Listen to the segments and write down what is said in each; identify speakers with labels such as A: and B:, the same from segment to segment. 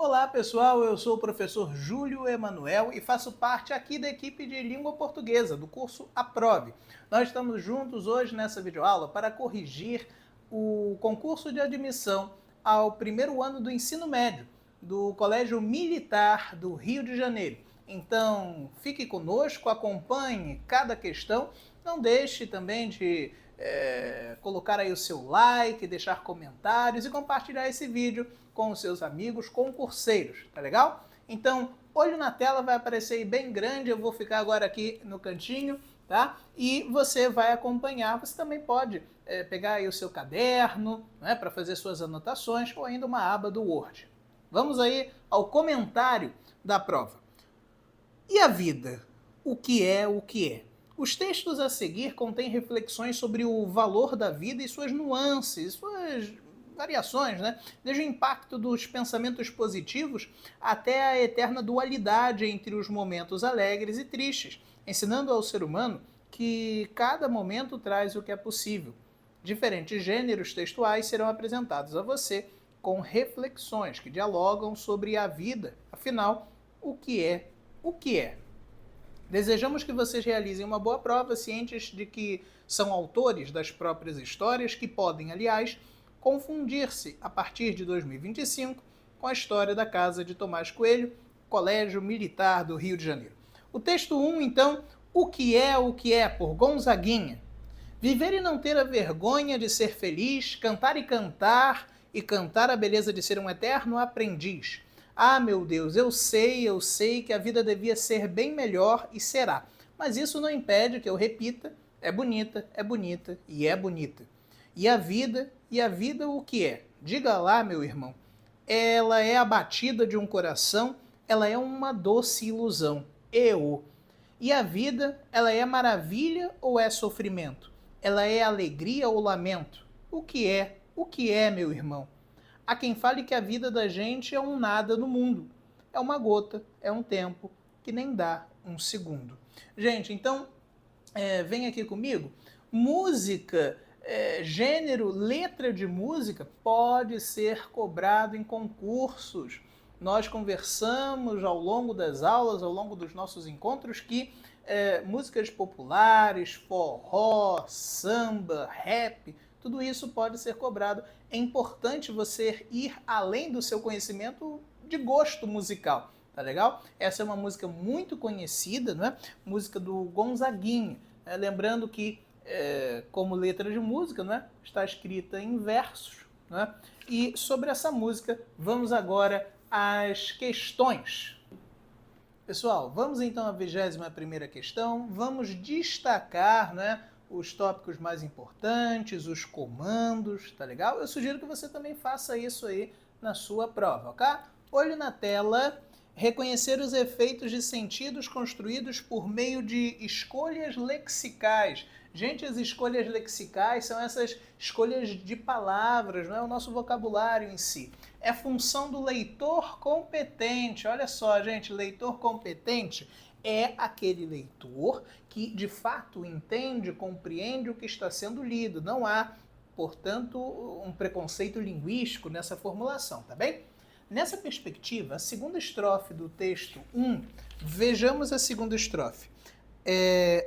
A: Olá pessoal, eu sou o professor Júlio Emanuel e faço parte aqui da equipe de língua portuguesa do curso Aprove. Nós estamos juntos hoje nessa videoaula para corrigir o concurso de admissão ao primeiro ano do ensino médio do Colégio Militar do Rio de Janeiro. Então, fique conosco, acompanhe cada questão, não deixe também de colocar aí o seu like, deixar comentários e compartilhar esse vídeo com os seus amigos concurseiros, tá legal? Então, olho na tela, vai aparecer aí bem grande, eu vou ficar agora aqui no cantinho, tá? E você vai acompanhar, você também pode pegar aí o seu caderno, né, para fazer suas anotações ou ainda uma aba do Word. Vamos aí ao comentário da prova. E a vida? O que é o que é? Os textos a seguir contêm reflexões sobre o valor da vida e suas nuances, suas variações, né? Desde o impacto dos pensamentos positivos até a eterna dualidade entre os momentos alegres e tristes, ensinando ao ser humano que cada momento traz o que é possível. Diferentes gêneros textuais serão apresentados a você com reflexões que dialogam sobre a vida. Afinal, o que é o que é? Desejamos que vocês realizem uma boa prova, cientes de que são autores das próprias histórias que podem, aliás, confundir-se a partir de 2025 com a história da casa de Tomás Coelho, Colégio Militar do Rio de Janeiro. O texto 1, então, o que é, por Gonzaguinha. Viver e não ter a vergonha de ser feliz, cantar e cantar a beleza de ser um eterno aprendiz. Ah, meu Deus, eu sei que a vida devia ser bem melhor e será. Mas isso não impede que eu repita, é bonita e é bonita. E a vida o que é? Diga lá, meu irmão. Ela é a batida de um coração, ela é uma doce ilusão. E a vida, ela é maravilha ou é sofrimento? Ela é alegria ou lamento? O que é, meu irmão? Há quem fale que a vida da gente é um nada no mundo. É uma gota, é um tempo que nem dá um segundo. Gente, então, vem aqui comigo. Música, gênero, letra de música pode ser cobrado em concursos. Nós conversamos ao longo das aulas, ao longo dos nossos encontros, que músicas populares, forró, samba, rap, tudo isso pode ser cobrado. É importante você ir além do seu conhecimento de gosto musical, tá legal? Essa é uma música muito conhecida, né? Música do Gonzaguinha. Lembrando que, como letra de música, né, está escrita em versos. Né? E sobre essa música, vamos agora às questões. Pessoal, vamos então à 21ª questão. Vamos destacar, né, os tópicos mais importantes, os comandos, tá legal? Eu sugiro que você também faça isso aí na sua prova, ok? Olho na tela, reconhecer os efeitos de sentidos construídos por meio de escolhas lexicais. Gente, as escolhas lexicais são essas escolhas de palavras, não é o nosso vocabulário em si. É função do leitor competente. Olha só, gente, leitor competente é aquele leitor que, de fato, entende, compreende o que está sendo lido. Não há, portanto, um preconceito linguístico nessa formulação, tá bem? Nessa perspectiva, a segunda estrofe do texto 1, vejamos a segunda estrofe.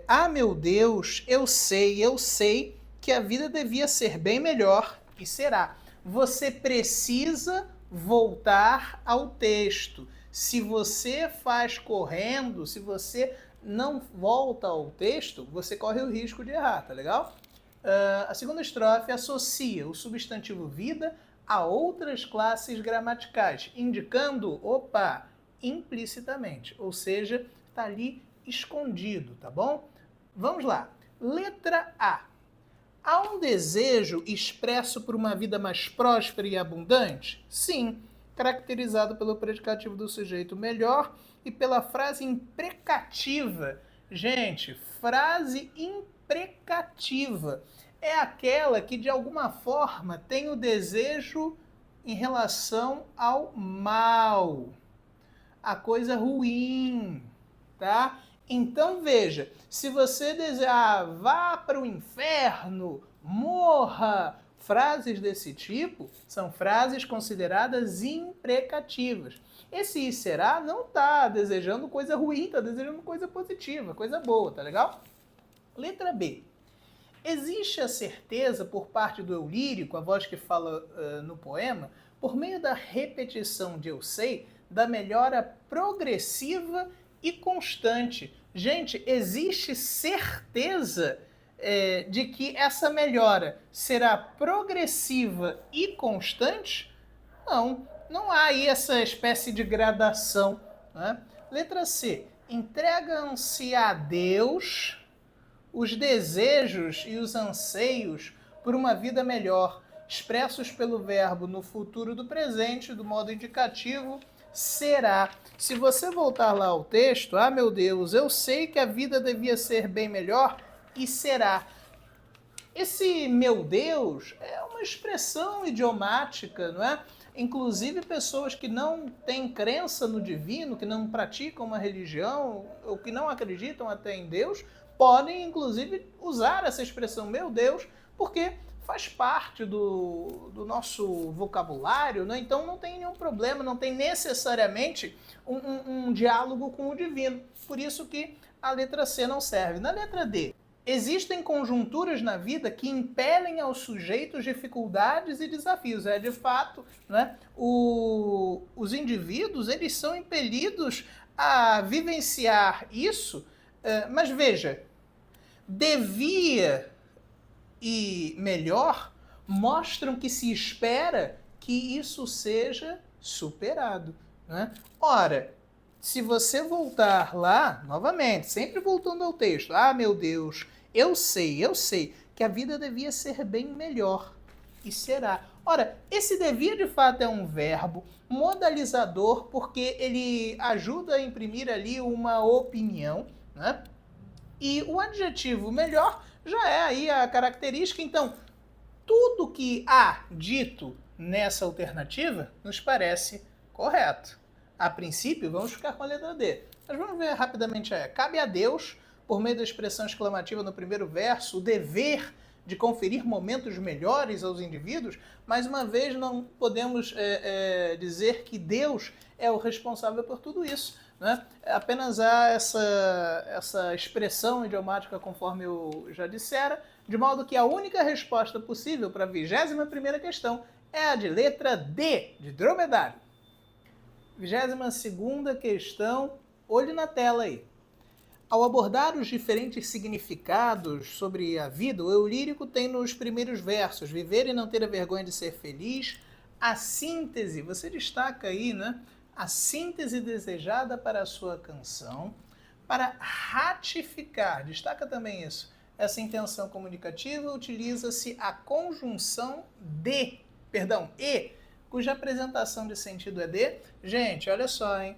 A: Ah, meu Deus, eu sei que a vida devia ser bem melhor e será. Você precisa voltar ao texto. Se você faz correndo, se você não volta ao texto, você corre o risco de errar, tá legal? A segunda estrofe associa o substantivo vida a outras classes gramaticais, indicando, implicitamente, ou seja, está ali escondido, tá bom? Vamos lá. Letra A. Há um desejo expresso por uma vida mais próspera e abundante? Sim, caracterizado pelo predicativo do sujeito melhor e pela frase imprecativa. Gente, frase imprecativa é aquela que de alguma forma tem o desejo em relação ao mal, a coisa ruim, tá? Então veja, se você desejar, vá para o inferno, morra, Frases desse tipo são frases consideradas imprecativas. Esse "e será" não está desejando coisa ruim, está desejando coisa positiva, coisa boa, tá legal? Letra B. Existe a certeza por parte do eu lírico, a voz que fala no poema, por meio da repetição de eu sei, da melhora progressiva e constante. Gente, existe certeza de que essa melhora será progressiva e constante? Não, não há aí essa espécie de gradação, né? Letra C. Entregam-se a Deus os desejos e os anseios por uma vida melhor, expressos pelo verbo no futuro do presente, do modo indicativo, será. Se você voltar lá ao texto, ah, meu Deus, eu sei que a vida devia ser bem melhor e será. Esse "meu Deus" é uma expressão idiomática, não é? Inclusive pessoas que não têm crença no divino, que não praticam uma religião, ou que não acreditam até em Deus, podem inclusive usar essa expressão "meu Deus", porque faz parte do nosso vocabulário, né? Então não tem nenhum problema, não tem necessariamente um diálogo com o divino. Por isso que a letra C não serve. Na letra D, existem conjunturas na vida que impelem aos sujeitos dificuldades e desafios. É, de fato, né, os indivíduos eles são impelidos a vivenciar isso, mas veja, devia e melhor mostram que se espera que isso seja superado, né? Ora, se você voltar lá, novamente, sempre voltando ao texto, ah, meu Deus, eu sei que a vida devia ser bem melhor. E será. Ora, esse devia de fato é um verbo modalizador porque ele ajuda a imprimir ali uma opinião, né? E o adjetivo melhor já é aí a característica. Então, tudo que há dito nessa alternativa nos parece correto. A princípio, vamos ficar com a letra D. Mas vamos ver rapidamente a E. Cabe a Deus, por meio da expressão exclamativa no primeiro verso, o dever de conferir momentos melhores aos indivíduos. Mais uma vez, não podemos dizer que Deus é o responsável por tudo isso, né? Apenas há essa expressão idiomática, conforme eu já dissera, de modo que a única resposta possível para a 21ª questão é a de letra D, de dromedário. 22ª questão, olho na tela aí. Ao abordar os diferentes significados sobre a vida, o eu lírico tem nos primeiros versos viver e não ter a vergonha de ser feliz, a síntese, você destaca aí, né? A síntese desejada para a sua canção, para ratificar, destaca também isso, essa intenção comunicativa, utiliza-se a conjunção e, cuja apresentação de sentido é de. Gente, olha só, hein?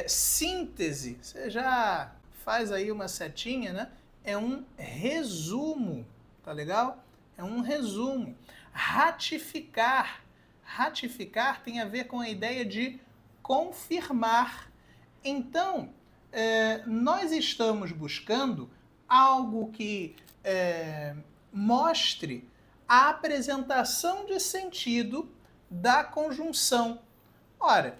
A: Síntese, você já faz aí uma setinha, né? É um resumo, tá legal? É um resumo. Ratificar tem a ver com a ideia de confirmar. Então, nós estamos buscando algo que mostre a apresentação de sentido da conjunção. Ora,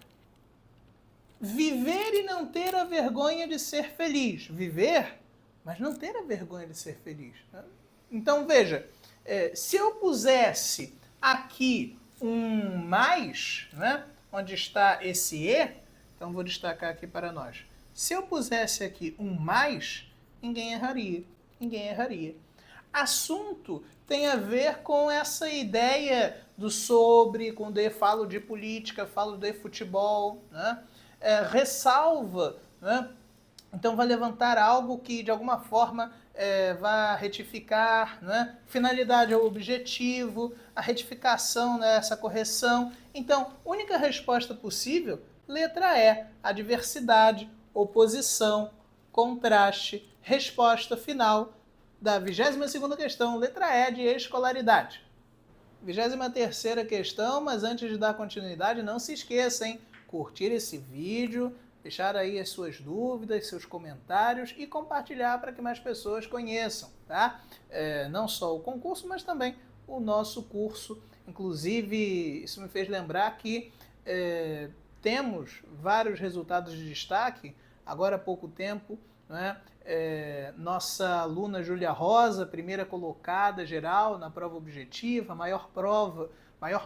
A: viver e não ter a vergonha de ser feliz. Viver, mas não ter a vergonha de ser feliz. Então, veja, se eu pusesse aqui um mais, né, onde está esse e, então vou destacar aqui para nós. Se eu pusesse aqui um mais, ninguém erraria. Ninguém erraria. Assunto tem a ver com essa ideia do sobre, quando eu falo de política, falo de futebol, né? Ressalva, né? Então vai levantar algo que de alguma forma vai retificar, né? Finalidade é o objetivo, a retificação, né? Essa correção. Então, única resposta possível, letra E, adversidade, oposição, contraste, resposta final da 22ª questão, letra E, de escolaridade. 23ª questão, mas antes de dar continuidade, não se esqueça, hein? Curtir esse vídeo, deixar aí as suas dúvidas, seus comentários e compartilhar para que mais pessoas conheçam, tá? Não só o concurso, mas também o nosso curso. Inclusive, isso me fez lembrar que temos vários resultados de destaque, agora há pouco tempo, né? Nossa aluna Júlia Rosa, primeira colocada geral na prova objetiva, maior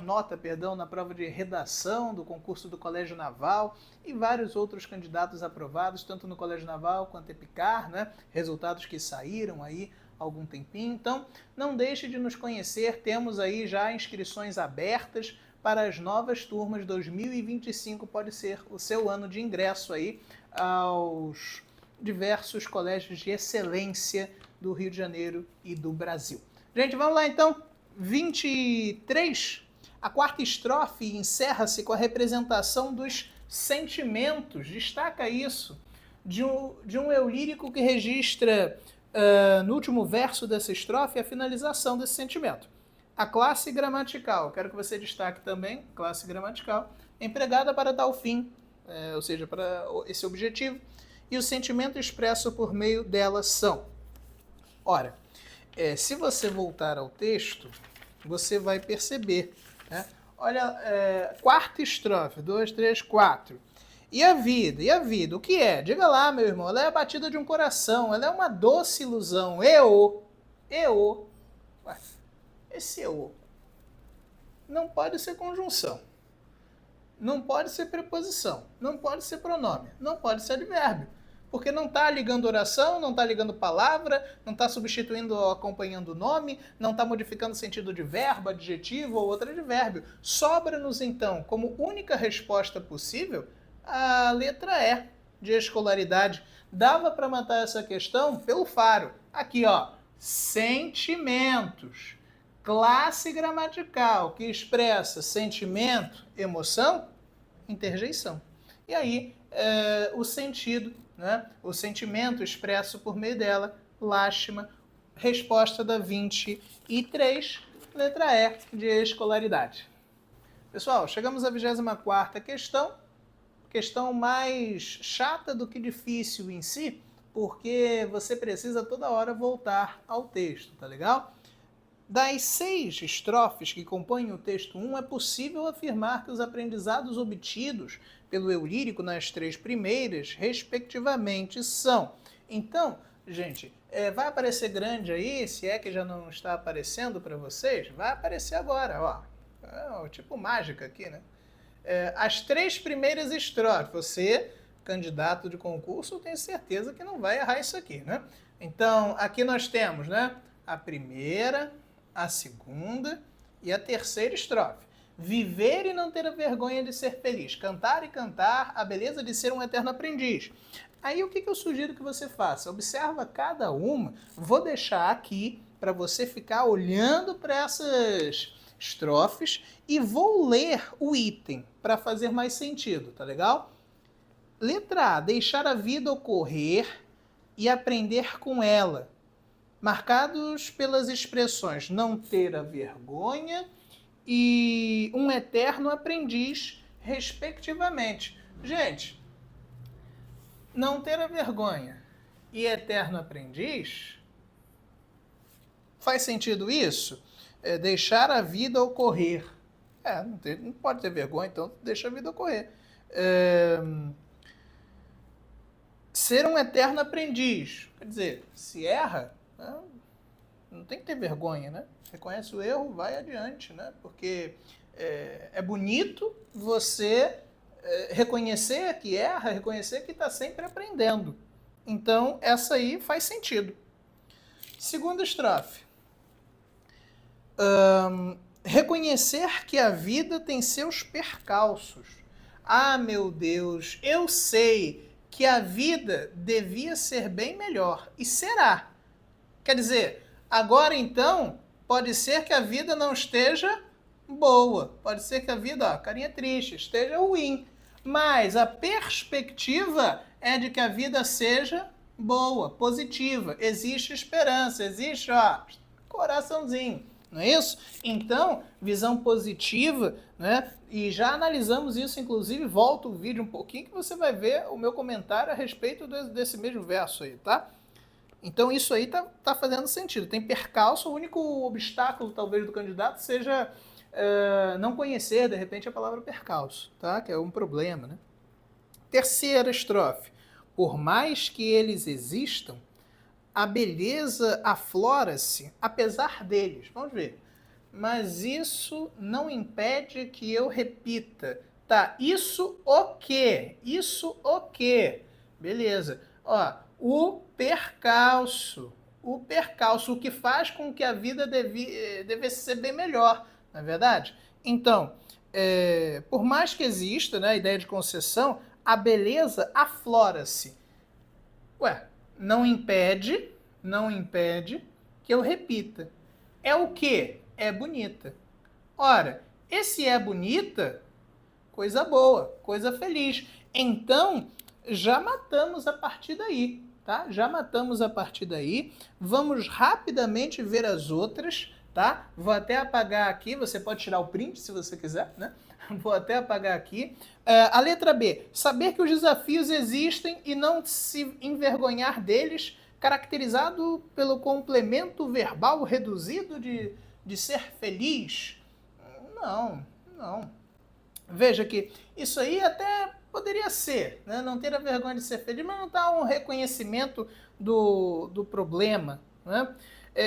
A: nota, na prova de redação do concurso do Colégio Naval, e vários outros candidatos aprovados, tanto no Colégio Naval quanto EPICAR, né? Resultados que saíram aí há algum tempinho. Então, não deixe de nos conhecer, temos aí já inscrições abertas para as novas turmas. 2025 pode ser o seu ano de ingresso aí aos diversos colégios de excelência do Rio de Janeiro e do Brasil. Gente, vamos lá então. 23. A quarta estrofe encerra-se com a representação dos sentimentos. Destaca isso. De um eu lírico que registra no último verso dessa estrofe a finalização desse sentimento. A classe gramatical, quero que você destaque também, classe gramatical, empregada para tal fim, ou seja, para esse objetivo, e o sentimento expresso por meio dela são. Ora, se você voltar ao texto, você vai perceber, né? Olha, quarta estrofe, 2, 3, 4. E a vida? E a vida? O que é? Diga lá, meu irmão. Ela é a batida de um coração, ela é uma doce ilusão. Eu. Ué, esse eu não pode ser conjunção, não pode ser preposição, não pode ser pronome, não pode ser advérbio. Porque não está ligando oração, não está ligando palavra, não está substituindo ou acompanhando o nome, não está modificando o sentido de verbo, adjetivo ou outro advérbio. Sobra-nos, então, como única resposta possível, a letra E, de escolaridade. Dava para matar essa questão pelo faro. Aqui, ó, sentimentos. Classe gramatical que expressa sentimento, emoção, interjeição. E aí, o sentido, né? O sentimento expresso por meio dela, lástima, resposta da 23, letra E, de escolaridade. Pessoal, chegamos à 24ª questão mais chata do que difícil em si, porque você precisa toda hora voltar ao texto, tá legal? Das 6 estrofes que compõem o texto 1, é possível afirmar que os aprendizados obtidos pelo eu lírico nas 3 primeiras, respectivamente, são. Então, gente, vai aparecer grande aí, se é que já não está aparecendo para vocês, vai aparecer agora, ó. Tipo mágica aqui, né? As 3 primeiras estrofes, você, candidato de concurso, eu tenho certeza que não vai errar isso aqui, né? Então, aqui nós temos, né, a primeira, a segunda e a terceira estrofe. Viver e não ter a vergonha de ser feliz. Cantar e cantar a beleza de ser um eterno aprendiz. Aí o que eu sugiro que você faça? Observa cada uma. Vou deixar aqui para você ficar olhando para essas estrofes e vou ler o item para fazer mais sentido, tá legal? Letra A. Deixar a vida ocorrer e aprender com ela. Marcados pelas expressões não ter a vergonha e um eterno aprendiz, respectivamente. Gente, não ter a vergonha e eterno aprendiz, faz sentido isso? Deixar a vida ocorrer. Não pode ter vergonha, então deixa a vida ocorrer. Ser um eterno aprendiz. Quer dizer, se erra, não tem que ter vergonha, né? Reconhece o erro, vai adiante, né? Porque é bonito você reconhecer que erra, reconhecer que está sempre aprendendo. Então, essa aí faz sentido. Segunda estrofe. Reconhecer que a vida tem seus percalços. Ah, meu Deus, eu sei que a vida devia ser bem melhor. E será. Quer dizer, agora então, pode ser que a vida não esteja boa. Pode ser que a vida, carinha triste, esteja ruim. Mas a perspectiva é de que a vida seja boa, positiva. Existe esperança, existe, coraçãozinho. Não é isso? Então, visão positiva, né? E já analisamos isso, inclusive, volta o vídeo um pouquinho que você vai ver o meu comentário a respeito desse mesmo verso aí, tá? Então isso aí tá fazendo sentido. Tem percalço, o único obstáculo talvez do candidato seja não conhecer de repente a palavra percalço, tá? Que é um problema, né? Terceira estrofe. Por mais que eles existam, a beleza aflora-se apesar deles. Vamos ver. Mas isso não impede que eu repita. Tá, isso o quê? Isso o quê? Beleza. Ó, o percalço. O percalço, o que faz com que a vida devesse ser bem melhor, não é verdade? Então, por mais que exista, né, a ideia de concessão, a beleza aflora-se. Ué, não impede que eu repita. É o quê? É bonita. Ora, esse é bonita, coisa boa, coisa feliz. Então, já matamos a partir daí, tá? Já matamos a partir daí. Vamos rapidamente ver as outras, tá? Vou até apagar aqui, você pode tirar o print se você quiser, né? Vou até apagar aqui. A letra B. Saber que os desafios existem e não se envergonhar deles, caracterizado pelo complemento verbal reduzido de ser feliz. Não, não. Veja que isso aí até poderia ser, né? Não ter a vergonha de ser feliz, mas não está um reconhecimento do problema, né?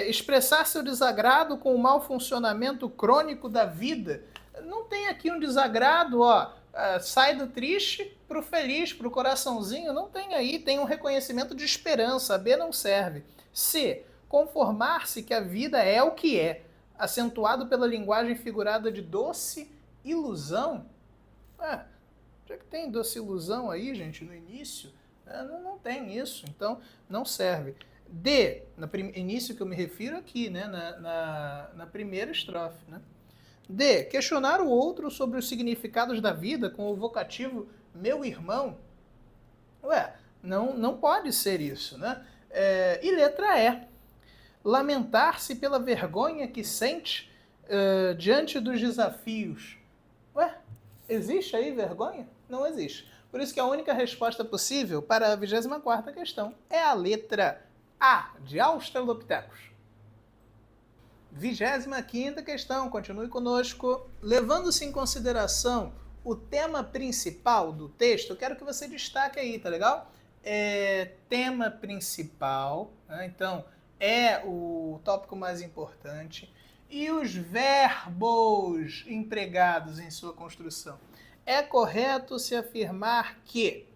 A: Expressar seu desagrado com o mau funcionamento crônico da vida. Não tem aqui um desagrado, ó, sai do triste pro feliz, pro coraçãozinho, não tem aí, tem um reconhecimento de esperança, a B não serve. C, conformar-se que a vida é o que é, acentuado pela linguagem figurada de doce ilusão. Já que tem doce ilusão aí, gente, no início, não tem isso, então não serve. D, no início que eu me refiro aqui, né, na primeira estrofe, né? D, questionar o outro sobre os significados da vida com o vocativo meu irmão. Ué, não pode ser isso, né? E letra E, lamentar-se pela vergonha que sente diante dos desafios. Ué, existe aí vergonha? Não existe. Por isso que a única resposta possível para a 24ª questão é a letra A, de Australopithecus. 25ª questão, continue conosco. Levando-se em consideração o tema principal do texto, eu quero que você destaque aí, tá legal? Tema principal, né? Então é o tópico mais importante. E os verbos empregados em sua construção. É correto se afirmar que,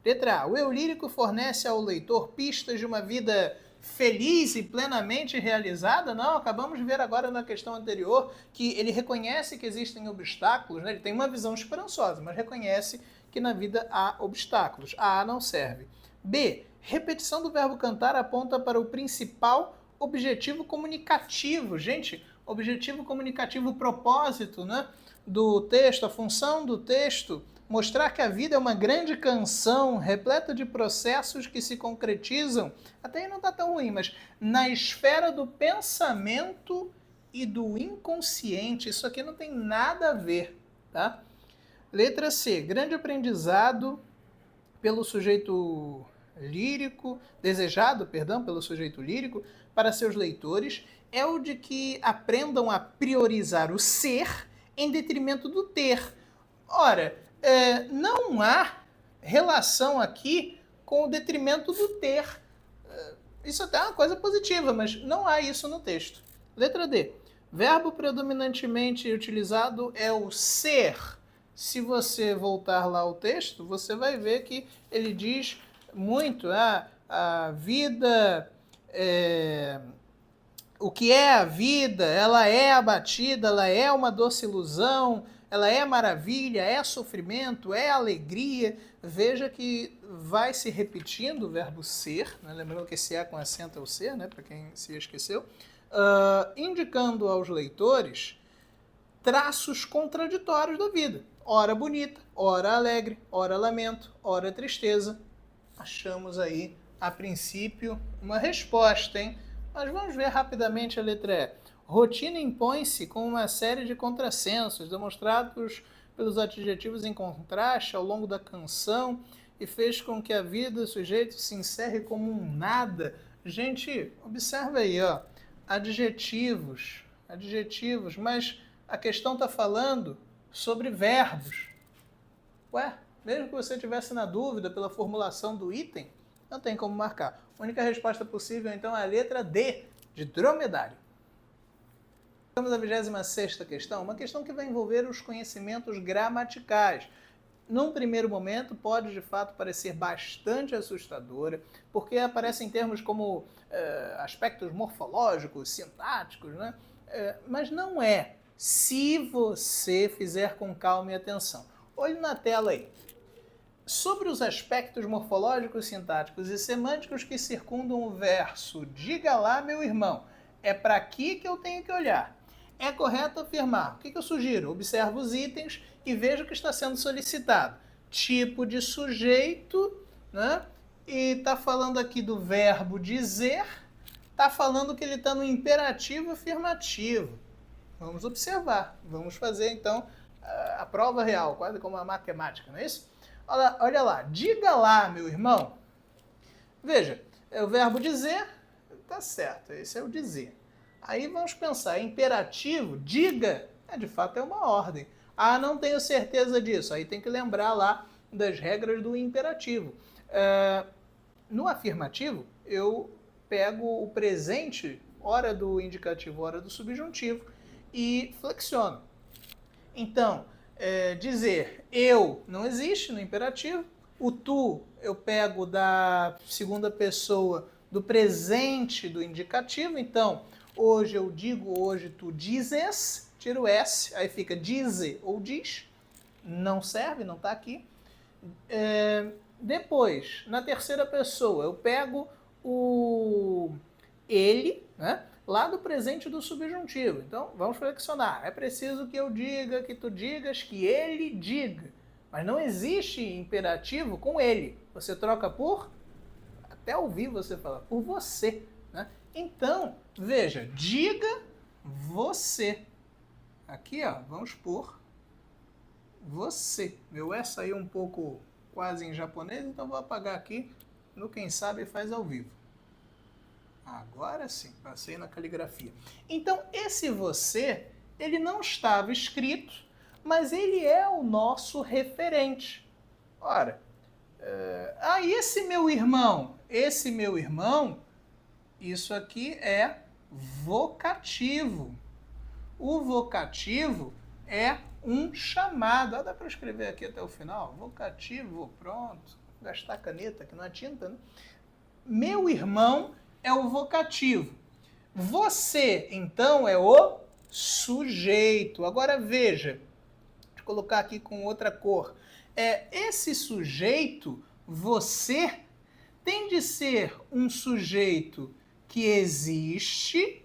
A: letra A, o eu lírico fornece ao leitor pistas de uma vida feliz e plenamente realizada? Não, acabamos de ver agora na questão anterior que ele reconhece que existem obstáculos, né? Ele tem uma visão esperançosa, mas reconhece que na vida há obstáculos. A não serve. B, repetição do verbo cantar aponta para o principal objetivo comunicativo. Gente, objetivo comunicativo, propósito, né, do texto, a função do texto, mostrar que a vida é uma grande canção repleta de processos que se concretizam, até aí não está tão ruim, mas na esfera do pensamento e do inconsciente. Isso aqui não tem nada a ver, tá? Letra C, grande aprendizado pelo sujeito lírico, desejado, perdão, pelo sujeito lírico para seus leitores, é o de que aprendam a priorizar o ser em detrimento do ter. Ora, não há relação aqui com o detrimento do ter. Isso até é uma coisa positiva, mas não há isso no texto. Letra D. Verbo predominantemente utilizado é o ser. Se você voltar lá ao texto, você vai ver que ele diz muito a vida, o que é a vida, ela é abatida, ela é uma doce ilusão, ela é maravilha, é sofrimento, é alegria. Veja que vai se repetindo o verbo ser, né? Lembrando que esse é com acento é o ser, né? Para quem se esqueceu, indicando aos leitores traços contraditórios da vida. Ora bonita, ora alegre, ora lamento, ora tristeza. Achamos aí, a princípio, uma resposta, hein? Mas vamos ver rapidamente a letra E. Rotina impõe-se com uma série de contrassensos, demonstrados pelos adjetivos em contraste ao longo da canção, e fez com que a vida do sujeito se encerre como um nada. Gente, observa aí, ó, adjetivos, mas a questão está falando sobre verbos. Ué, mesmo que você estivesse na dúvida pela formulação do item, não tem como marcar. A única resposta possível, então, é a letra D, de dromedário. Vamos à 26ª questão, uma questão que vai envolver os conhecimentos gramaticais. Num primeiro momento, pode de fato parecer bastante assustadora, porque aparecem termos como aspectos morfológicos, sintáticos, né? Mas não é, se você fizer com calma e atenção. Olhe na tela aí. Sobre os aspectos morfológicos, sintáticos e semânticos que circundam o verso "Diga lá, meu irmão", é para aqui que eu tenho que olhar. É correto afirmar. O que eu sugiro? Observe os itens e veja o que está sendo solicitado. Tipo de sujeito, né? E está falando aqui do verbo dizer, está falando que ele está no imperativo afirmativo. Vamos observar. Vamos fazer, então, a prova real, quase como a matemática, não é isso? Olha lá, diga lá, meu irmão. Veja, é o verbo dizer, tá certo, esse é o dizer. Aí vamos pensar, imperativo, diga, de fato é uma ordem. Ah, não tenho certeza disso. Aí tem que lembrar lá das regras do imperativo. No afirmativo, eu pego o presente, hora do indicativo, hora do subjuntivo, e flexiono. Então, dizer eu não existe no imperativo. O tu eu pego da segunda pessoa do presente do indicativo. Então, hoje eu digo, hoje tu dizes, tiro o S, aí fica dize ou diz. Não serve, não está aqui. Depois, na terceira pessoa, eu pego o ele, né? Lá do presente do subjuntivo. Então, vamos flexionar. É preciso que eu diga, que tu digas, que ele diga. Mas não existe imperativo com ele. Você troca por, até ouvir você falar, por você. Né? Então, veja, diga você. Aqui, ó, vamos por você. Meu S saiu um pouco quase em japonês, então vou apagar aqui no Quem Sabe Faz ao Vivo. Agora sim, passei na caligrafia. Então, esse você, ele não estava escrito, mas ele é o nosso referente. Ora, esse meu irmão, isso aqui é vocativo. O vocativo é um chamado. Dá para escrever aqui até o final? Vocativo, pronto. Vou gastar a caneta, que não é tinta, né? Meu irmão é o vocativo. Você, então, é o sujeito. Agora veja, deixa eu colocar aqui com outra cor. Esse sujeito, você, tem de ser um sujeito que existe,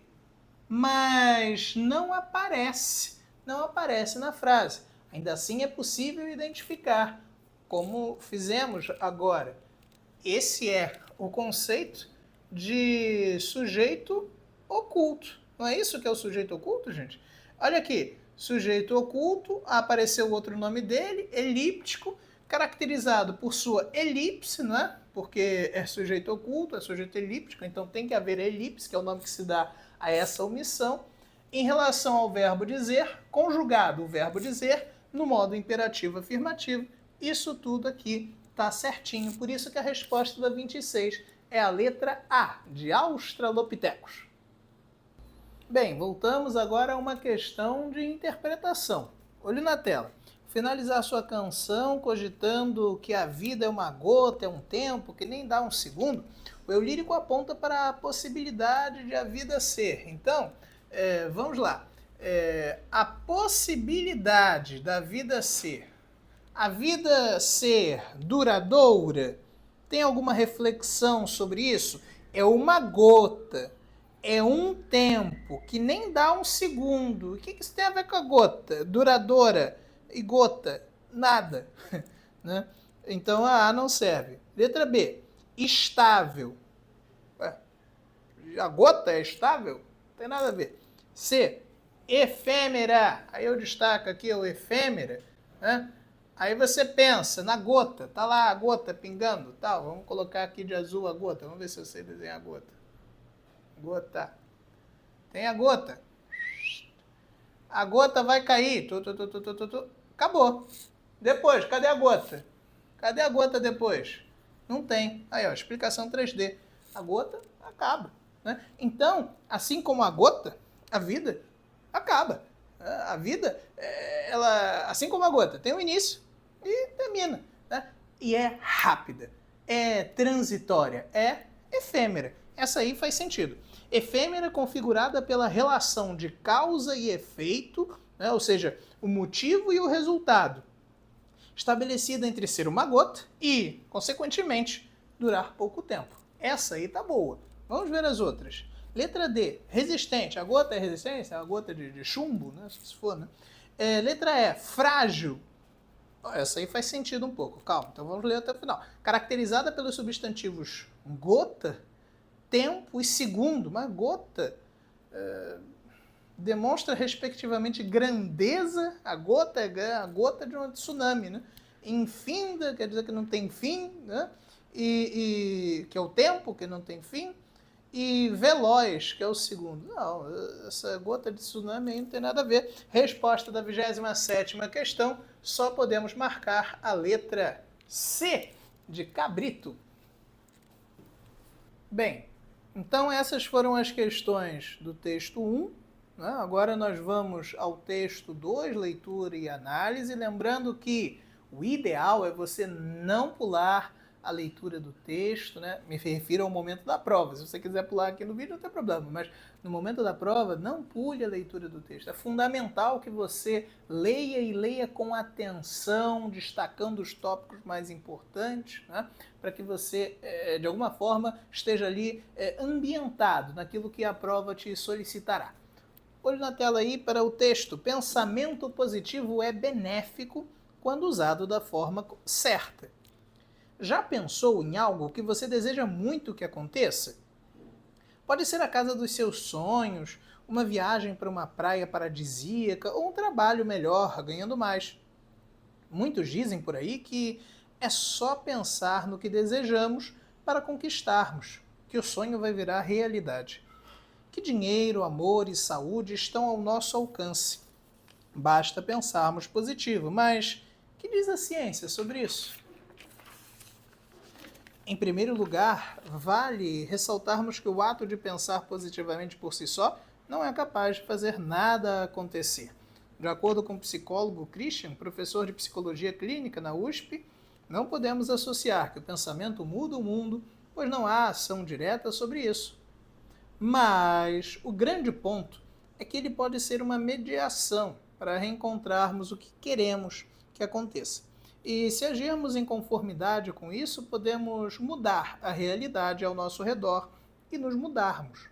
A: mas não aparece na frase. Ainda assim é possível identificar, como fizemos agora. Esse é o conceito de sujeito oculto. Não é isso que é o sujeito oculto, gente? Olha aqui, sujeito oculto, apareceu outro nome dele, elíptico, caracterizado por sua elipse, não é? Porque é sujeito oculto, é sujeito elíptico, então tem que haver elipse, que é o nome que se dá a essa omissão. Em relação ao verbo dizer, conjugado o verbo dizer no modo imperativo afirmativo, isso tudo aqui está certinho. Por isso que a resposta da 26 é a letra A, de Australopithecus. Bem, voltamos agora a uma questão de interpretação. Olhe na tela. Finalizar sua canção cogitando que a vida é uma gota, é um tempo, que nem dá um segundo, o eu lírico aponta para a possibilidade de a vida ser. Então, vamos lá. A possibilidade da vida ser. A vida ser duradoura? Tem alguma reflexão sobre isso? É uma gota. É um tempo que nem dá um segundo. O que isso tem a ver com a gota? Duradoura e gota? Nada. Né? Então a A não serve. Letra B. Estável. A gota é estável? Não tem nada a ver. C. Efêmera. Aí eu destaco aqui o efêmera. Né? Aí você pensa na gota. Tá lá a gota pingando. Tal. Vamos colocar aqui de azul a gota. Vamos ver se eu sei desenhar a gota. Gota. Tem a gota. A gota vai cair. Acabou. Depois, cadê a gota? Cadê a gota depois? Não tem. Aí, ó, explicação 3D. A gota acaba. Né? Então, assim como a gota, a vida acaba. A vida, ela, assim como a gota, tem um início e termina. Né? E é rápida, é transitória, é efêmera. Essa aí faz sentido. Efêmera configurada pela relação de causa e efeito, né? Ou seja, o motivo e o resultado, estabelecida entre ser uma gota e, consequentemente, durar pouco tempo. Essa aí tá boa. Vamos ver as outras. Letra D, resistente. A gota é resistência? A gota de chumbo, né? Se for, né? Letra E, frágil. Essa aí faz sentido um pouco. Calma, então vamos ler até o final. Caracterizada pelos substantivos gota, tempo e segundo. Mas gota demonstra respectivamente grandeza. A gota é a gota de um tsunami, né? Infinda, quer dizer que não tem fim, né? Que é o tempo, que não tem fim. E veloz, que é o segundo. Não, essa gota de tsunami aí não tem nada a ver. Resposta da 27ª questão, só podemos marcar a letra C, de cabrito. Bem, então essas foram as questões do texto 1. Né? Agora nós vamos ao texto 2, leitura e análise. Lembrando que o ideal é você não pular a leitura do texto, né? Me refiro ao momento da prova. Se você quiser pular aqui no vídeo, não tem problema, mas no momento da prova, não pule a leitura do texto. É fundamental que você leia e leia com atenção, destacando os tópicos mais importantes, né? Para que você, de alguma forma, esteja ali ambientado naquilo que a prova te solicitará. Olhe na tela aí para o texto. Pensamento positivo é benéfico quando usado da forma certa. Já pensou em algo que você deseja muito que aconteça? Pode ser a casa dos seus sonhos, uma viagem para uma praia paradisíaca ou um trabalho melhor, ganhando mais. Muitos dizem por aí que é só pensar no que desejamos para conquistarmos, que o sonho vai virar realidade. Que dinheiro, amor e saúde estão ao nosso alcance. Basta pensarmos positivo, mas o que diz a ciência sobre isso? Em primeiro lugar, vale ressaltarmos que o ato de pensar positivamente por si só não é capaz de fazer nada acontecer. De acordo com o psicólogo Christian, professor de psicologia clínica na USP, não podemos associar que o pensamento muda o mundo, pois não há ação direta sobre isso. Mas o grande ponto é que ele pode ser uma mediação para reencontrarmos o que queremos que aconteça. E se agirmos em conformidade com isso, podemos mudar a realidade ao nosso redor e nos mudarmos.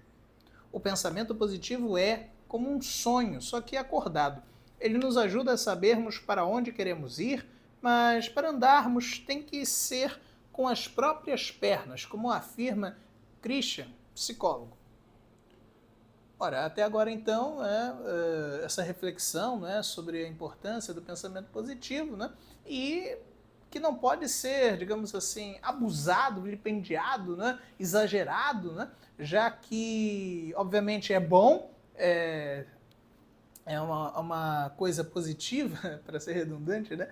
A: O pensamento positivo é como um sonho, só que acordado. Ele nos ajuda a sabermos para onde queremos ir, mas para andarmos tem que ser com as próprias pernas, como afirma Christian, psicólogo. Ora, até agora então, essa reflexão, né, sobre a importância do pensamento positivo, né, e que não pode ser, digamos assim, abusado, vilipendiado, né, exagerado, né, já que, obviamente, é bom, é uma coisa positiva, para ser redundante, né,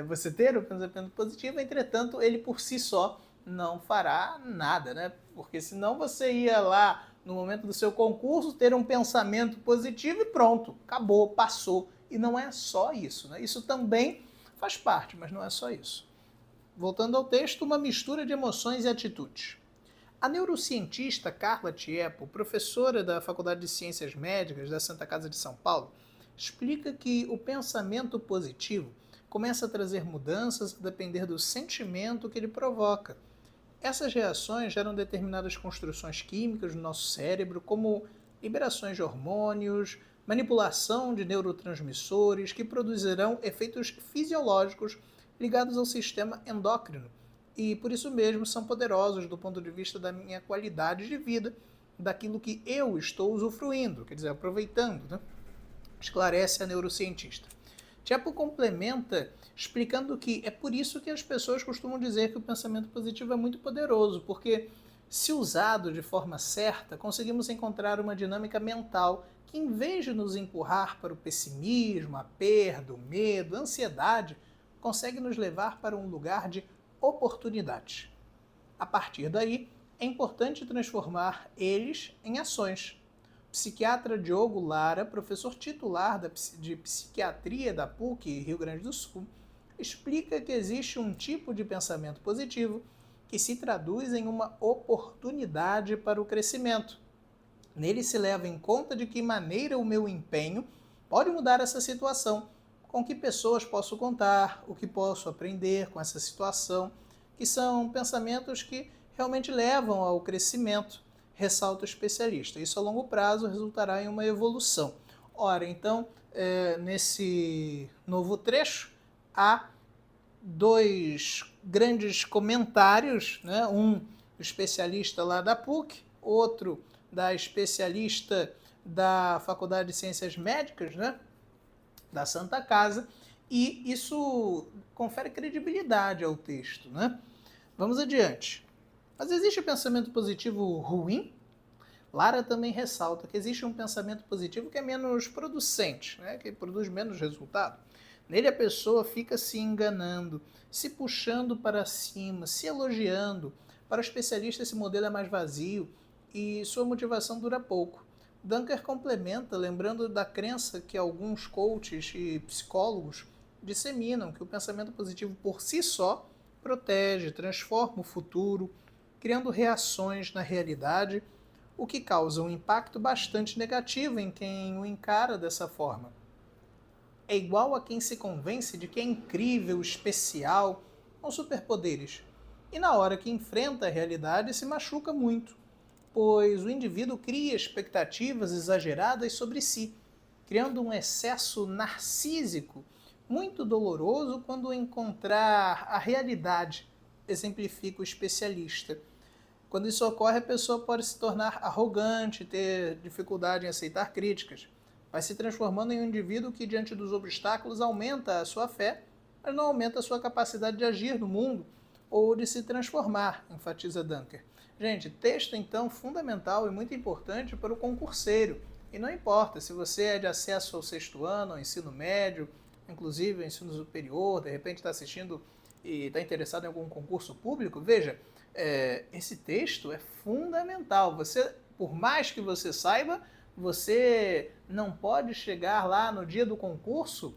A: você ter o pensamento positivo, entretanto, ele por si só não fará nada, né, porque senão você ia lá no momento do seu concurso, ter um pensamento positivo e pronto, acabou, passou. E não é só isso, né? Isso também faz parte, mas não é só isso. Voltando ao texto, uma mistura de emoções e atitudes. A neurocientista Carla Tiepo, professora da Faculdade de Ciências Médicas da Santa Casa de São Paulo, explica que o pensamento positivo começa a trazer mudanças a depender do sentimento que ele provoca. Essas reações geram determinadas construções químicas no nosso cérebro, como liberações de hormônios, manipulação de neurotransmissores, que produzirão efeitos fisiológicos ligados ao sistema endócrino e, por isso mesmo, são poderosos do ponto de vista da minha qualidade de vida, daquilo que eu estou usufruindo, quer dizer, aproveitando, né? Esclarece a neurocientista. Tiepo complementa explicando que é por isso que as pessoas costumam dizer que o pensamento positivo é muito poderoso, porque Se usado de forma certa, conseguimos encontrar uma dinâmica mental que, em vez de nos empurrar para o pessimismo, a perda, o medo, a ansiedade, consegue nos levar para um lugar de oportunidade. A partir daí, é importante transformar eles em ações. O psiquiatra Diogo Lara, professor titular de psiquiatria da PUC Rio Grande do Sul, explica que existe um tipo de pensamento positivo que se traduz em uma oportunidade para o crescimento. Nele se leva em conta de que maneira o meu empenho pode mudar essa situação, com que pessoas posso contar, o que posso aprender com essa situação, que são pensamentos que realmente levam ao crescimento, ressalta o especialista. Isso a longo prazo resultará em uma evolução. Ora, então, nesse novo trecho, há dois grandes comentários, né? Um especialista lá da PUC, outro da especialista da Faculdade de Ciências Médicas, né? Da Santa Casa, e isso confere credibilidade ao texto, né? Vamos adiante. Mas existe pensamento positivo ruim? Lara também ressalta que existe um pensamento positivo que é menos producente, né? Que produz menos resultado. Nele a pessoa fica se enganando, se puxando para cima, se elogiando. Para o especialista esse modelo é mais vazio e sua motivação dura pouco. Dunker complementa lembrando da crença que alguns coaches e psicólogos disseminam que o pensamento positivo por si só protege, transforma o futuro, criando reações na realidade, o que causa um impacto bastante negativo em quem o encara dessa forma. É igual a quem se convence de que é incrível, especial, com superpoderes, e na hora que enfrenta a realidade se machuca muito, pois o indivíduo cria expectativas exageradas sobre si, criando um excesso narcísico muito doloroso quando encontrar a realidade, exemplifica o especialista. Quando isso ocorre, a pessoa pode se tornar arrogante, ter dificuldade em aceitar críticas. Vai se transformando em um indivíduo que, diante dos obstáculos, aumenta a sua fé, mas não aumenta a sua capacidade de agir no mundo ou de se transformar, enfatiza Dunker. Gente, texto, então, fundamental e muito importante para o concurseiro. E não importa se você é de acesso ao sexto ano, ao ensino médio, inclusive ao ensino superior, de repente está assistindo e está interessado em algum concurso público, veja, esse texto é fundamental. Você, por mais que você saiba, você não pode chegar lá no dia do concurso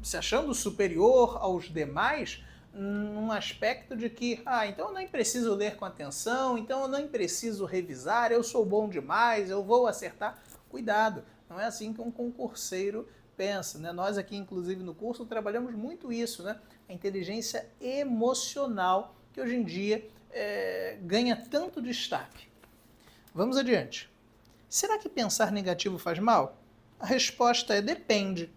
A: se achando superior aos demais num aspecto de que, então eu nem preciso ler com atenção, então eu nem preciso revisar, eu sou bom demais, eu vou acertar. Cuidado, não é assim que um concurseiro pensa, né? Nós aqui, inclusive, no curso, trabalhamos muito isso, né? A inteligência emocional, que hoje em dia ganha tanto destaque. Vamos adiante. Será que pensar negativo faz mal? A resposta é depende.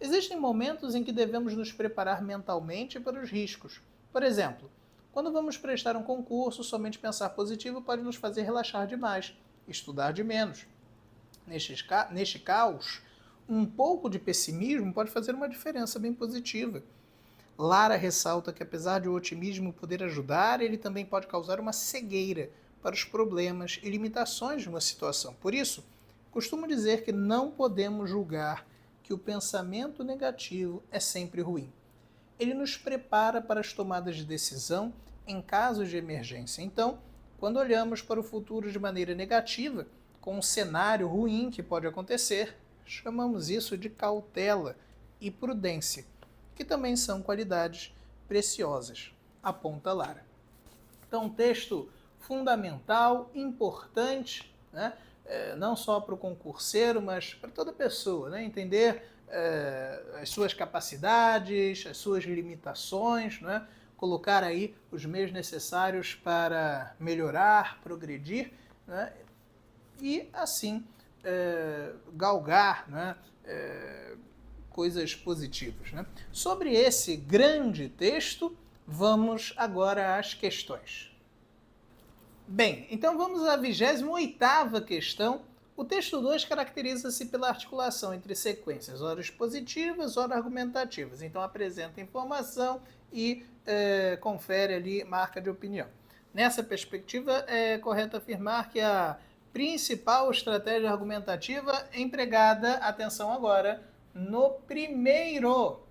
A: Existem momentos em que devemos nos preparar mentalmente para os riscos. Por exemplo, quando vamos prestar um concurso, somente pensar positivo pode nos fazer relaxar demais, estudar de menos. Neste caos, um pouco de pessimismo pode fazer uma diferença bem positiva. Lara ressalta que, apesar de o otimismo poder ajudar, ele também pode causar uma cegueira para os problemas e limitações de uma situação. Por isso, costumo dizer que não podemos julgar que o pensamento negativo é sempre ruim. Ele nos prepara para as tomadas de decisão em casos de emergência. Então, quando olhamos para o futuro de maneira negativa, com um cenário ruim que pode acontecer, chamamos isso de cautela e prudência, que também são qualidades preciosas, aponta Lara. Então, um texto fundamental, importante, né? Não só para o concurseiro, mas para toda pessoa, né? Entender as suas capacidades, as suas limitações, né? Colocar aí os meios necessários para melhorar, progredir, né? E assim galgar, né? Coisas positivas, né? Sobre esse grande texto, vamos agora às questões. Bem, então vamos à 28ª questão. O texto 2 caracteriza-se pela articulação entre sequências, ora expositivas, ora argumentativas. Então apresenta informação e confere ali marca de opinião. Nessa perspectiva, é correto afirmar que a principal estratégia argumentativa empregada, atenção agora, no primeiro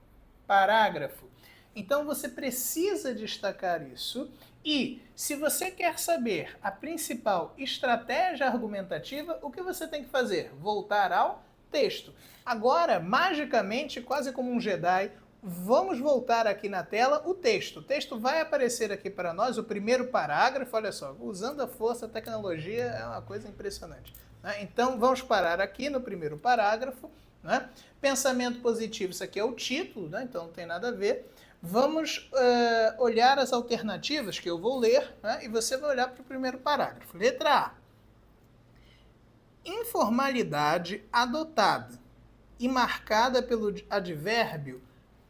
A: parágrafo. Então você precisa destacar isso. E se você quer saber a principal estratégia argumentativa, o que você tem que fazer? Voltar ao texto. Agora, magicamente, quase como um Jedi, vamos voltar aqui na tela o texto. O texto vai aparecer aqui para nós, o primeiro parágrafo. Olha só, usando a força da tecnologia é uma coisa impressionante, né? Então, vamos parar aqui no primeiro parágrafo, né? Pensamento positivo, isso aqui é o título, né? Então não tem nada a ver. Vamos olhar as alternativas que eu vou ler, né? E você vai olhar para o primeiro parágrafo. Letra A. Informalidade adotada e marcada pelo advérbio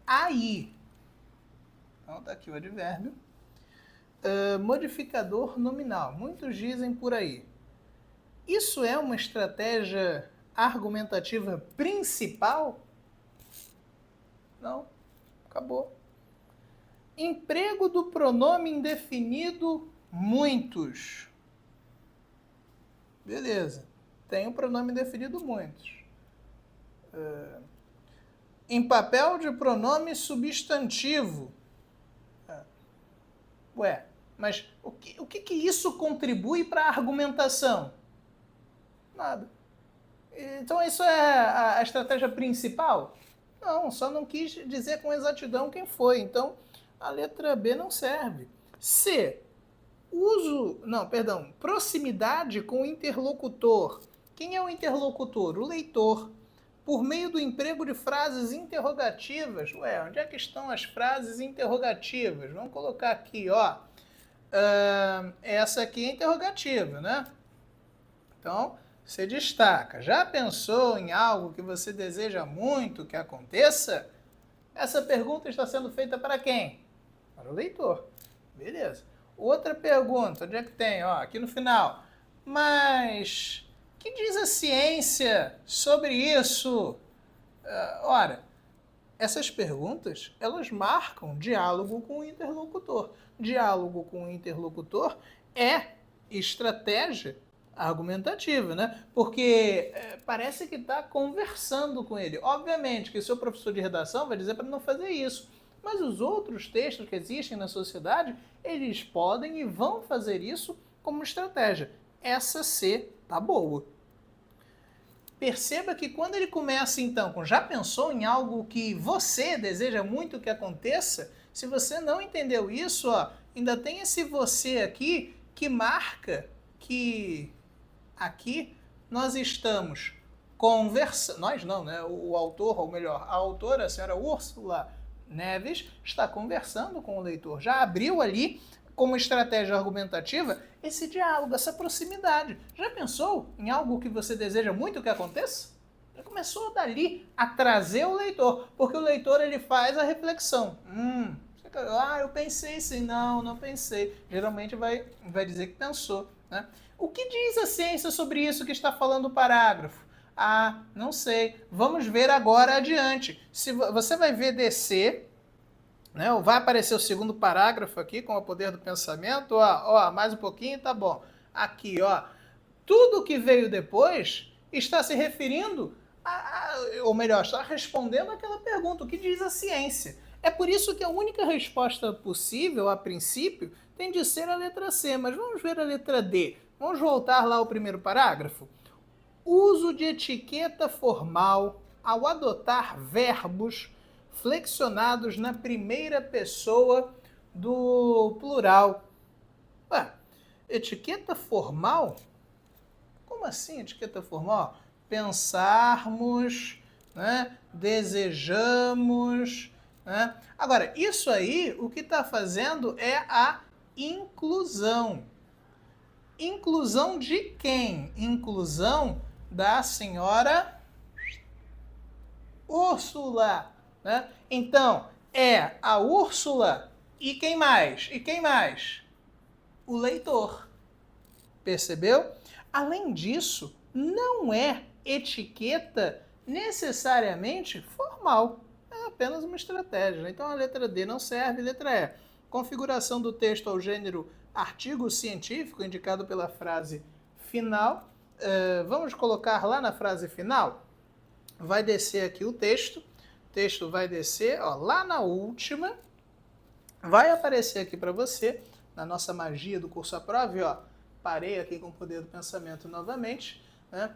A: aí. Então está aqui o advérbio. Modificador nominal. Muitos dizem por aí. Isso é uma estratégia argumentativa principal? Não. Acabou. Emprego do pronome indefinido muitos. Beleza. Tem o pronome indefinido muitos. Em papel de pronome substantivo. Ué, mas o que isso contribui para a argumentação? Nada. Então isso é a estratégia principal? Não, só não quis dizer com exatidão quem foi. Então a letra B não serve. C. Proximidade com o interlocutor. Quem é o interlocutor? O leitor. Por meio do emprego de frases interrogativas. Ué, onde é que estão as frases interrogativas? Vamos colocar aqui, ó. Essa aqui é interrogativa, né? Então, você destaca. Já pensou em algo que você deseja muito que aconteça? Essa pergunta está sendo feita para quem? Para o leitor. Beleza. Outra pergunta, onde é que tem? Ó, aqui no final. Mas o que diz a ciência sobre isso? Ora, essas perguntas, elas marcam diálogo com o interlocutor. Diálogo com o interlocutor é estratégia argumentativa, né? Porque parece que está conversando com ele. Obviamente que o seu professor de redação vai dizer para não fazer isso. Mas os outros textos que existem na sociedade, eles podem e vão fazer isso como estratégia. Essa C tá boa. Perceba que quando ele começa então com já pensou em algo que você deseja muito que aconteça, se você não entendeu isso, ó, ainda tem esse você aqui que marca que aqui nós estamos conversando, nós não, né? O autor, ou melhor, a autora, a senhora Úrsula Neves, está conversando com o leitor. Já abriu ali, como estratégia argumentativa, esse diálogo, essa proximidade. Já pensou em algo que você deseja muito que aconteça? Já começou dali a trazer o leitor, porque o leitor ele faz a reflexão. Eu pensei sim, não pensei. Geralmente vai dizer que pensou, né? O que diz a ciência sobre isso que está falando o parágrafo? Não sei. Vamos ver agora adiante. Se você vai ver descer, né? Vai aparecer o segundo parágrafo aqui com o poder do pensamento. Mais um pouquinho, tá bom. Aqui, ó. Tudo que veio depois está se referindo ou melhor, está respondendo aquela pergunta. O que diz a ciência? É por isso que a única resposta possível, a princípio, tem de ser a letra C. Mas vamos ver a letra D. Vamos voltar lá ao primeiro parágrafo. Uso de etiqueta formal ao adotar verbos flexionados na primeira pessoa do plural. Etiqueta formal? Como assim etiqueta formal? Pensarmos, né? Desejamos, né? Agora, isso aí, o que está fazendo é a inclusão. Inclusão de quem? Inclusão da senhora Úrsula, né? Então, é a Úrsula e quem mais? E quem mais? O leitor. Percebeu? Além disso, não é etiqueta necessariamente formal. É apenas uma estratégia. Então a letra D não serve. Letra E. Configuração do texto ao gênero artigo científico indicado pela frase final. Vamos colocar lá na frase final? Vai descer aqui o texto vai descer, ó, lá na última, vai aparecer aqui para você, na nossa magia do curso Aprove, ó, parei aqui com o poder do pensamento novamente, né?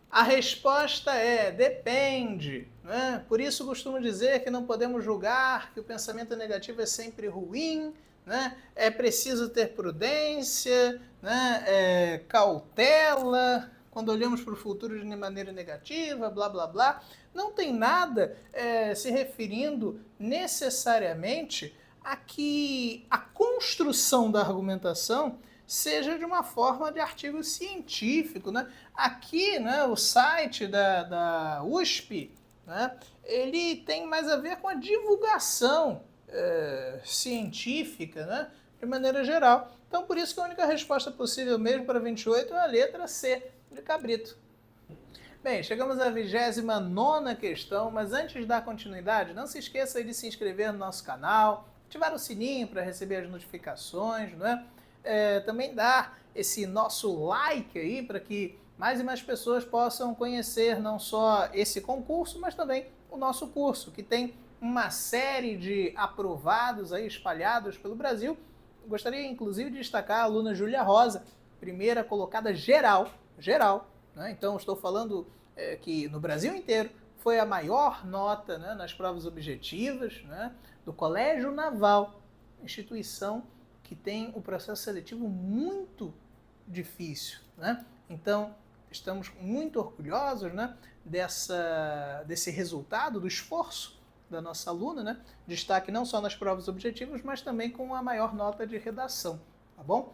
A: A resposta é depende, né? Por isso costumo dizer que não podemos julgar que o pensamento negativo é sempre ruim, né? É preciso ter prudência, né? Cautela, quando olhamos para o futuro de maneira negativa, blá blá blá. Não tem nada se referindo necessariamente a que a construção da argumentação seja de uma forma de artigo científico, né? Aqui, né, o site da USP, né, ele tem mais a ver com a divulgação científica, né, de maneira geral. Então, por isso que a única resposta possível mesmo para 28 é a letra C, de cabrito. Bem, chegamos à 29ª questão, mas antes de dar continuidade, não se esqueça de se inscrever no nosso canal, ativar o sininho para receber as notificações, né? Também dar esse nosso like aí para que mais e mais pessoas possam conhecer não só esse concurso, mas também o nosso curso, que tem uma série de aprovados aí espalhados pelo Brasil. Gostaria inclusive de destacar a aluna Júlia Rosa, primeira colocada geral, né? Então estou falando que no Brasil inteiro foi a maior nota, né, nas provas objetivas, né, do Colégio Naval, instituição que tem o processo seletivo muito difícil, né? Então, estamos muito orgulhosos, né, desse resultado, do esforço da nossa aluna, né? Destaque não só nas provas objetivas, mas também com a maior nota de redação, tá bom?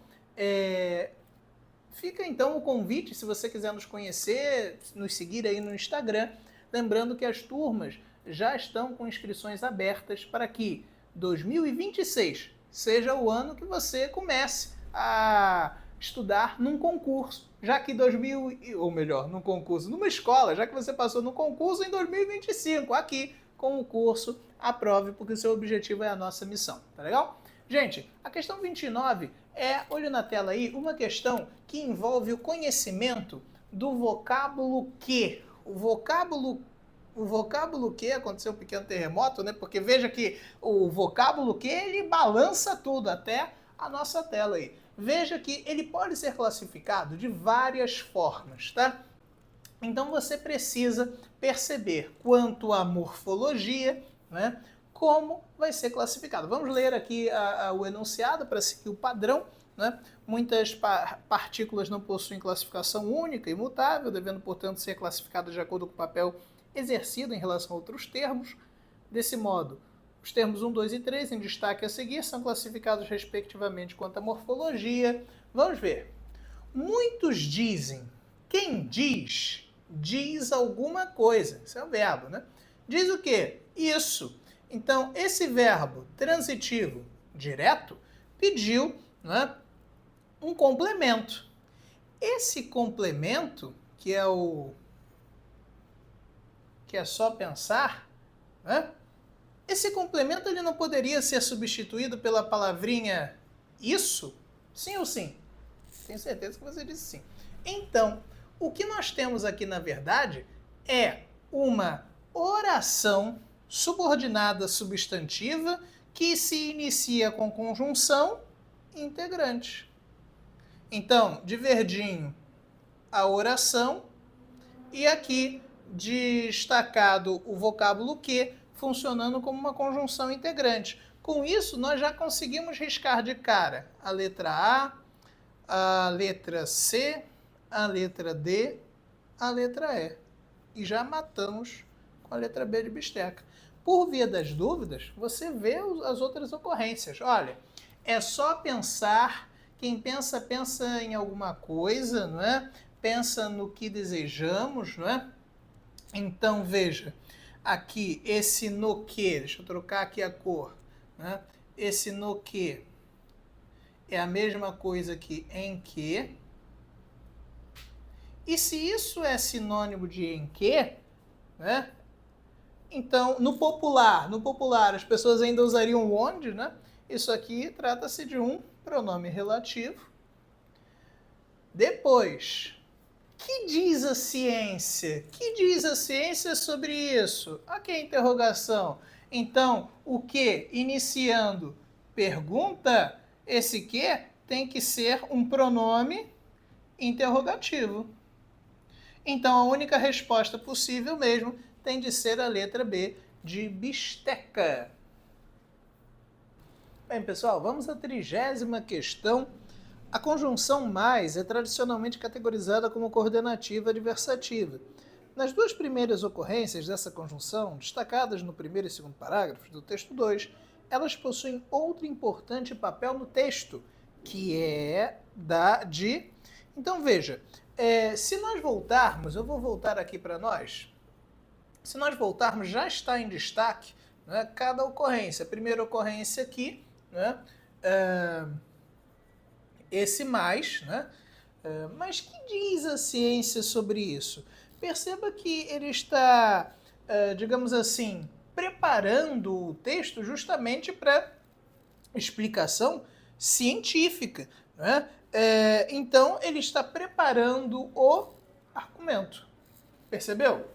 A: Fica então o convite, se você quiser nos conhecer, nos seguir aí no Instagram, lembrando que as turmas já estão com inscrições abertas para que 2026 seja o ano que você comece a estudar num concurso, já que num concurso, numa escola, já que você passou no concurso em 2025, aqui com o curso Aprove, porque o seu objetivo é a nossa missão, tá legal? Gente, a questão 29 olha na tela aí, uma questão que envolve o conhecimento do vocábulo que. O vocábulo que aconteceu um pequeno terremoto, né? Porque veja que o vocábulo que ele balança tudo, até a nossa tela aí. Veja que ele pode ser classificado de várias formas, tá? Então você precisa perceber quanto à morfologia, né? Como vai ser classificado. Vamos ler aqui o enunciado para seguir o padrão, né? Muitas partículas não possuem classificação única e imutável, devendo, portanto, ser classificadas de acordo com o papel exercido em relação a outros termos. Desse modo, os termos 1, 2 e 3, em destaque a seguir, são classificados respectivamente quanto à morfologia. Vamos ver. Muitos dizem. Quem diz, diz alguma coisa. Isso é o verbo, né? Diz o quê? Isso. Então, esse verbo transitivo direto pediu, né, um complemento. Esse complemento, que é só pensar, né? Esse complemento ele não poderia ser substituído pela palavrinha isso? Sim ou sim? Tenho certeza que você disse sim. Então, o que nós temos aqui, na verdade, é uma oração subordinada substantiva que se inicia com conjunção integrante. Então, de verdinho, a oração, e aqui destacado o vocábulo que, funcionando como uma conjunção integrante. Com isso, nós já conseguimos riscar de cara a letra A letra C, a letra D, a letra E. E já matamos com a letra B de bisteca. Por via das dúvidas, você vê as outras ocorrências. Olha, é só pensar. Quem pensa, pensa em alguma coisa, não é? Pensa no que desejamos, não é? Então, veja, aqui, esse no que, deixa eu trocar aqui a cor, né? Esse no que é a mesma coisa que em que. E se isso é sinônimo de em que, né? Então, no popular, as pessoas ainda usariam onde, né? Isso aqui trata-se de um pronome relativo. Depois, que diz a ciência? Que diz a ciência sobre isso? Aqui é a interrogação. Então, o que? Iniciando pergunta, esse que tem que ser um pronome interrogativo. Então, a única resposta possível mesmo tem de ser a letra B, de bisteca. Bem, pessoal, vamos à 30ª questão. A conjunção mais é tradicionalmente categorizada como coordenativa adversativa. Nas duas primeiras ocorrências dessa conjunção, destacadas no primeiro e segundo parágrafos do texto 2, elas possuem outro importante papel no texto, que é da de... Então, veja, se nós voltarmos, eu vou voltar aqui para nós, se nós voltarmos, já está em destaque, né, cada ocorrência. A primeira ocorrência aqui, né, esse mais, né? Mas que diz a ciência sobre isso? Perceba que ele está, digamos assim, preparando o texto justamente para explicação científica, né? Então, ele está preparando o argumento. Percebeu?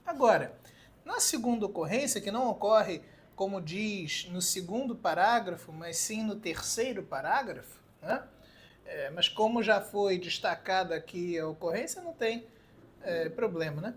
A: Agora, na segunda ocorrência, que não ocorre, como diz no segundo parágrafo, mas sim no terceiro parágrafo, né? Mas como já foi destacada aqui a ocorrência, não tem problema, né?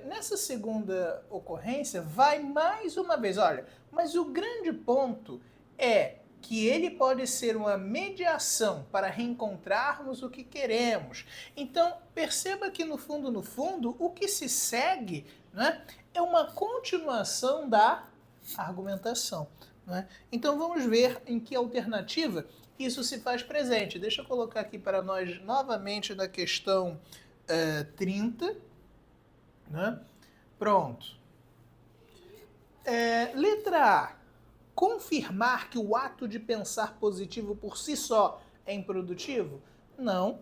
A: Nessa segunda ocorrência, vai mais uma vez, olha, mas o grande ponto é que ele pode ser uma mediação para reencontrarmos o que queremos. Então, perceba que no fundo, o que se segue, né, é uma continuação da argumentação. Né? Então, vamos ver em que alternativa isso se faz presente. Deixa eu colocar aqui para nós novamente na questão 30. Né? Pronto. Letra A. Confirmar que o ato de pensar positivo por si só é improdutivo? Não.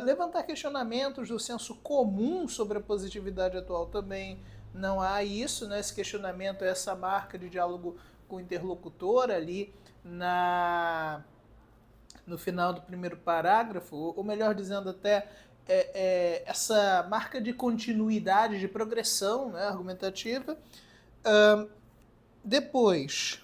A: Levantar questionamentos do senso comum sobre a positividade atual também não há isso, né? Esse questionamento é essa marca de diálogo com o interlocutor ali no final do primeiro parágrafo, ou melhor dizendo até, essa marca de continuidade, de progressão, né, argumentativa. Depois,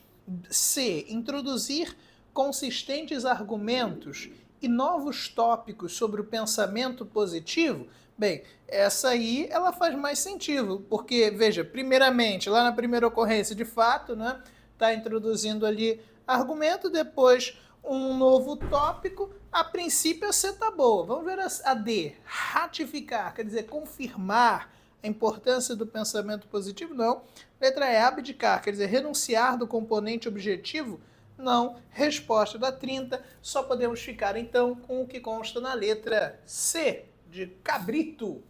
A: C. Introduzir consistentes argumentos e novos tópicos sobre o pensamento positivo. Bem, essa aí ela faz mais sentido, porque, veja, primeiramente, lá na primeira ocorrência, de fato, né, está introduzindo ali argumento, depois um novo tópico, a princípio a C está boa. Vamos ver a D. Ratificar, quer dizer, confirmar a importância do pensamento positivo? Não. Letra E, abdicar, quer dizer, renunciar do componente objetivo? Não. Resposta da 30, só podemos ficar então com o que consta na letra C, de cabrito.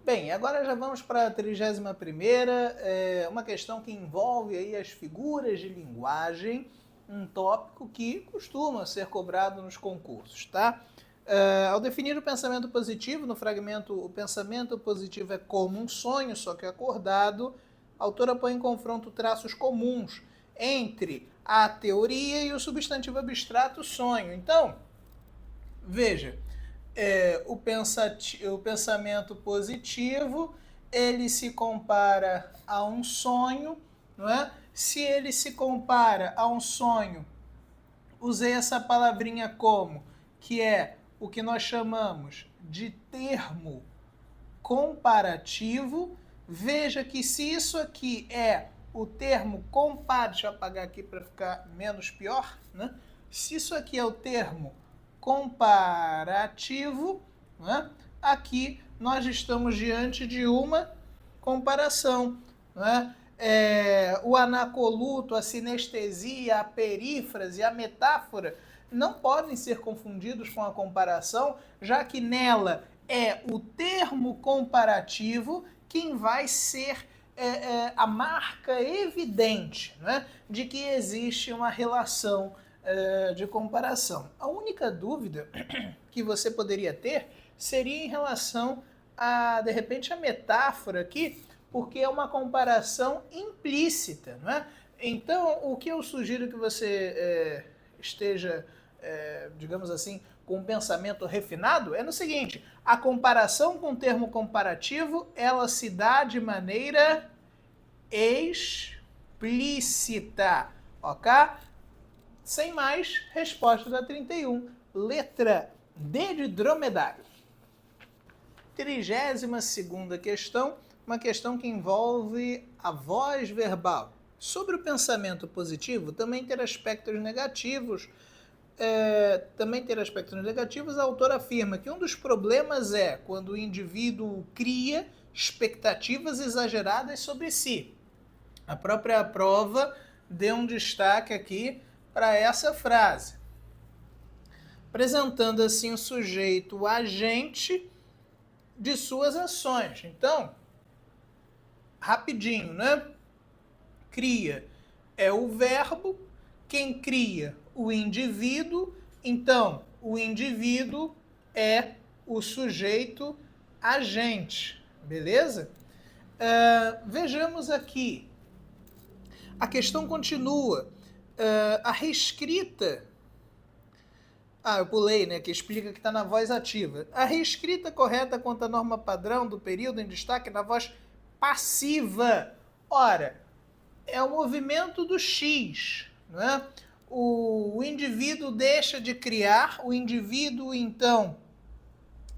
A: Bem, agora já vamos para a 31ª, uma questão que envolve aí as figuras de linguagem, um tópico que costuma ser cobrado nos concursos, tá? Ao definir o pensamento positivo, no fragmento o pensamento positivo é como um sonho, só que acordado, a autora põe em confronto traços comuns entre a teoria e o substantivo abstrato sonho. Então, veja, o pensamento positivo, ele se compara a um sonho, não é? Se ele se compara a um sonho, usei essa palavrinha como, que é o que nós chamamos de termo comparativo. Veja que se isso aqui é o termo comparativo, deixa eu apagar aqui para ficar menos pior, né? Se isso aqui é o termo comparativo, né? Aqui nós estamos diante de uma comparação, né? O anacoluto, a sinestesia, a perífrase, a metáfora não podem ser confundidos com a comparação, já que nela é o termo comparativo quem vai ser a marca evidente, né, de que existe uma relação de comparação. A única dúvida que você poderia ter seria em relação a, de repente, a metáfora aqui, porque é uma comparação implícita, não é? Então, o que eu sugiro que você esteja, digamos assim, com um pensamento refinado é no seguinte: a comparação com o termo comparativo, ela se dá de maneira explícita, ok? Sem mais, resposta da 31. Letra D de dromedário. 32ª questão, uma questão que envolve a voz verbal. Sobre o pensamento positivo, também ter aspectos negativos. A autora afirma que um dos problemas é quando o indivíduo cria expectativas exageradas sobre si. A própria prova deu um destaque aqui para essa frase, apresentando assim o sujeito o agente de suas ações. Então, rapidinho, né? Cria é o verbo, quem cria o indivíduo, então o indivíduo é o sujeito agente, beleza? Vejamos aqui, a questão continua, a reescrita, eu pulei, né, que explica que está na voz ativa. A reescrita correta quanto à norma padrão do período em destaque na voz passiva. Ora, é o movimento do X, não é? O indivíduo deixa de criar, o indivíduo, então,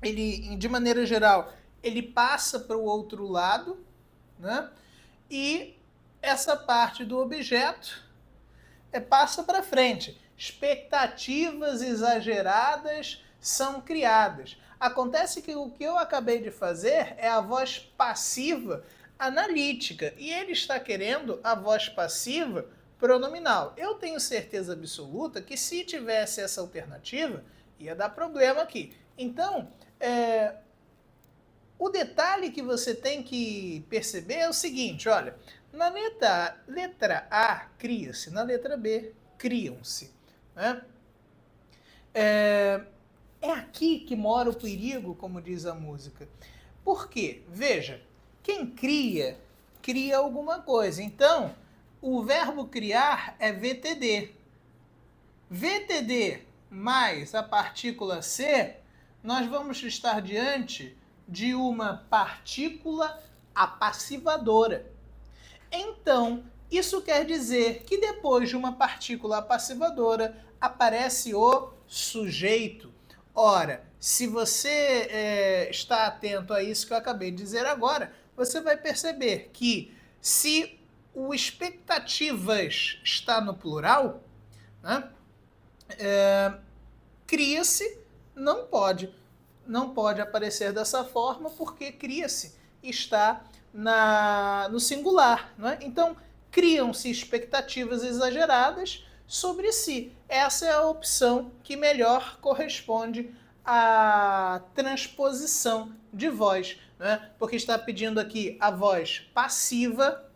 A: ele, de maneira geral, ele passa para o outro lado, né? E essa parte do objeto passa para frente. Expectativas exageradas são criadas. Acontece que o que eu acabei de fazer é a voz passiva analítica e ele está querendo a voz passiva pronominal. Eu tenho certeza absoluta que se tivesse essa alternativa, ia dar problema aqui. Então, o detalhe que você tem que perceber é o seguinte, olha, na letra A cria-se, na letra B criam-se. Né? É aqui que mora o perigo, como diz a música. Por quê? Veja, quem cria, cria alguma coisa. Então, o verbo criar é VTD. VTD mais a partícula C, nós vamos estar diante de uma partícula apassivadora. Então, isso quer dizer que depois de uma partícula apassivadora aparece o sujeito. Ora, se você está atento a isso que eu acabei de dizer agora, você vai perceber que se o expectativas está no plural, né, cria-se não pode aparecer dessa forma porque cria-se está no singular. Né? Então, criam-se expectativas exageradas sobre si. Essa é a opção que melhor corresponde à transposição de voz, né? Porque está pedindo aqui a voz passiva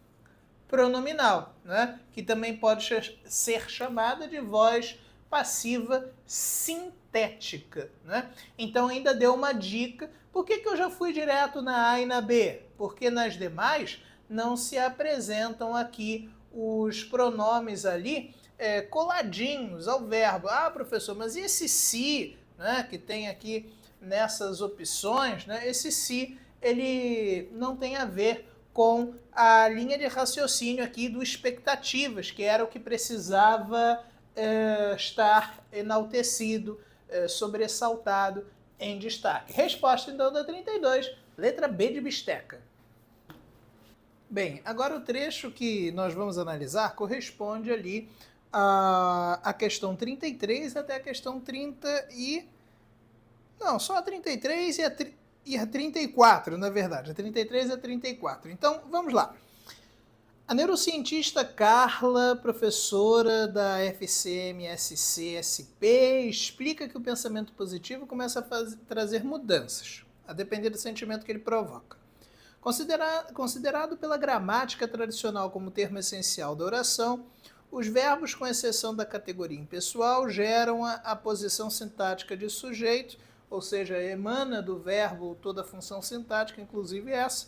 A: pronominal, né? Que também pode ser chamada de voz passiva sintética. Né? Então ainda deu uma dica. Por que eu já fui direto na A e na B? Porque nas demais não se apresentam aqui os pronomes ali coladinhos ao verbo. Ah, professor, mas e esse se, né, que tem aqui nessas opções? Né, esse se, ele não tem a ver com a linha de raciocínio aqui do expectativas, que era o que precisava estar enaltecido, sobressaltado, em destaque. Resposta, então, da 32, letra B de bisteca. Bem, agora o trecho que nós vamos analisar corresponde ali à questão 33 até a questão 30 e... Não, só a 33 e a 34, na verdade. A 33 e a 34. Então, vamos lá. A neurocientista Carla, professora da FCMSC-SP, explica que o pensamento positivo começa a trazer mudanças, a depender do sentimento que ele provoca. Considerado pela gramática tradicional como termo essencial da oração, os verbos, com exceção da categoria impessoal, geram a posição sintática de sujeito, ou seja, emana do verbo toda a função sintática, inclusive essa,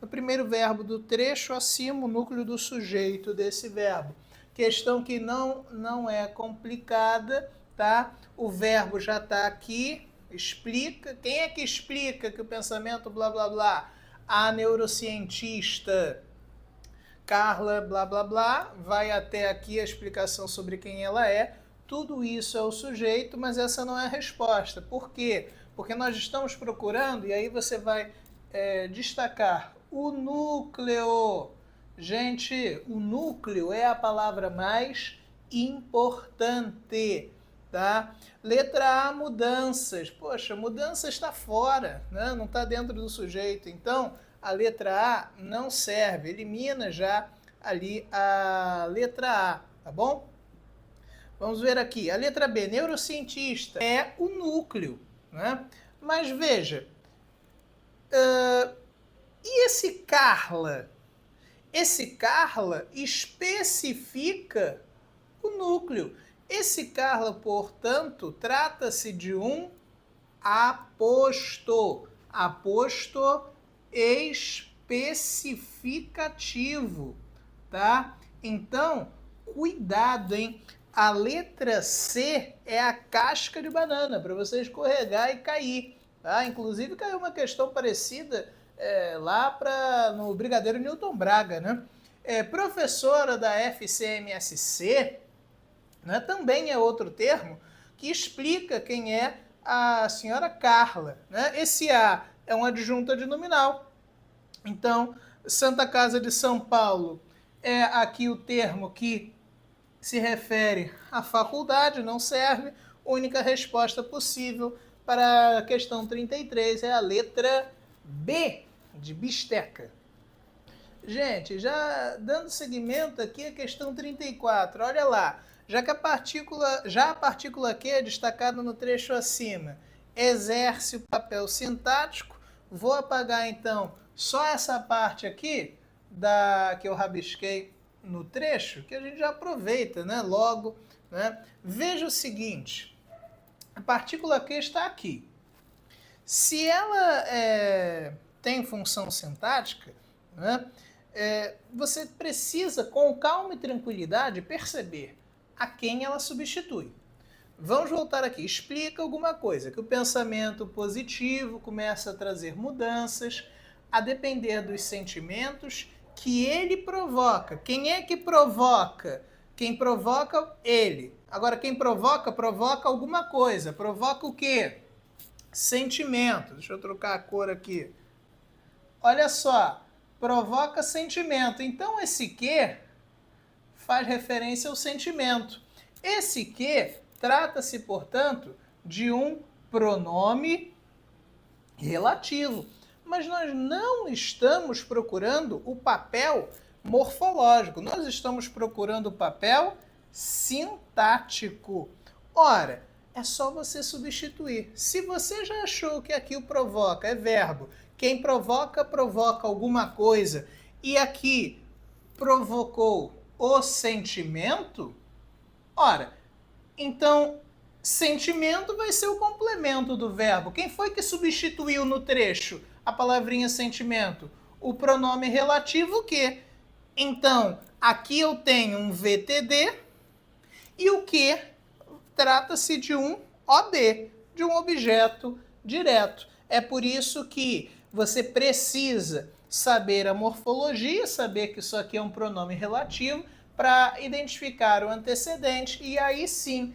A: no primeiro verbo do trecho acima, o núcleo do sujeito desse verbo. Questão que não é complicada, tá? O verbo já está aqui, explica. Quem é que explica que o pensamento blá blá blá? A neurocientista Carla blá blá blá, vai até aqui a explicação sobre quem ela é. Tudo isso é o sujeito, mas essa não é a resposta. Por quê? Porque nós estamos procurando, e aí você vai destacar o núcleo. Gente, o núcleo é a palavra mais importante, tá? Letra A, mudanças. Poxa, mudança está fora, né? Não está dentro do sujeito. Então, a letra A não serve. Elimina já ali a letra A, tá bom? Vamos ver aqui. A letra B, neurocientista, é o núcleo, né? Mas veja, e esse Carla? Esse Carla especifica o núcleo. Esse Carla, portanto, trata-se de um aposto. Aposto especificativo, tá? Então, cuidado, hein? A letra C é a casca de banana, para você escorregar e cair, tá? Inclusive, caiu uma questão parecida lá no Brigadeiro Newton Braga, né? Professora da FCMSC, né, também é outro termo que explica quem é a senhora Carla, né? Esse A é um adjunto adnominal. Então, Santa Casa de São Paulo é aqui o termo que se refere à faculdade, não serve. Única resposta possível para a questão 33 é a letra B, de bisteca. Gente, já dando seguimento aqui à questão 34, olha lá. Já a partícula Q é destacada no trecho acima, exerce o papel sintático. Vou apagar então só essa parte aqui que eu rabisquei no trecho, que a gente já aproveita, né? Logo, né? Veja o seguinte, a partícula Q está aqui. Se ela tem função sintática, né? Você precisa, com calma e tranquilidade, perceber a quem ela substitui. Vamos voltar aqui. Explica alguma coisa, que o pensamento positivo começa a trazer mudanças, a depender dos sentimentos que ele provoca. Quem é que provoca? Quem provoca, ele. Agora, quem provoca alguma coisa. Provoca o quê? Sentimento. Deixa eu trocar a cor aqui. Olha só. Provoca sentimento. Então, esse que faz referência ao sentimento. Esse que trata-se, portanto, de um pronome relativo. Mas nós não estamos procurando o papel morfológico, nós estamos procurando o papel sintático. Ora, é só você substituir. Se você já achou que aqui o provoca é verbo, quem provoca, provoca alguma coisa, e aqui provocou o sentimento, ora, então sentimento vai ser o complemento do verbo. Quem foi que substituiu no trecho a palavrinha sentimento? O pronome relativo que. Então, aqui eu tenho um VTD e o que trata-se de um OD, de um objeto direto. É por isso que você precisa saber a morfologia, saber que isso aqui é um pronome relativo, para identificar o antecedente e aí sim,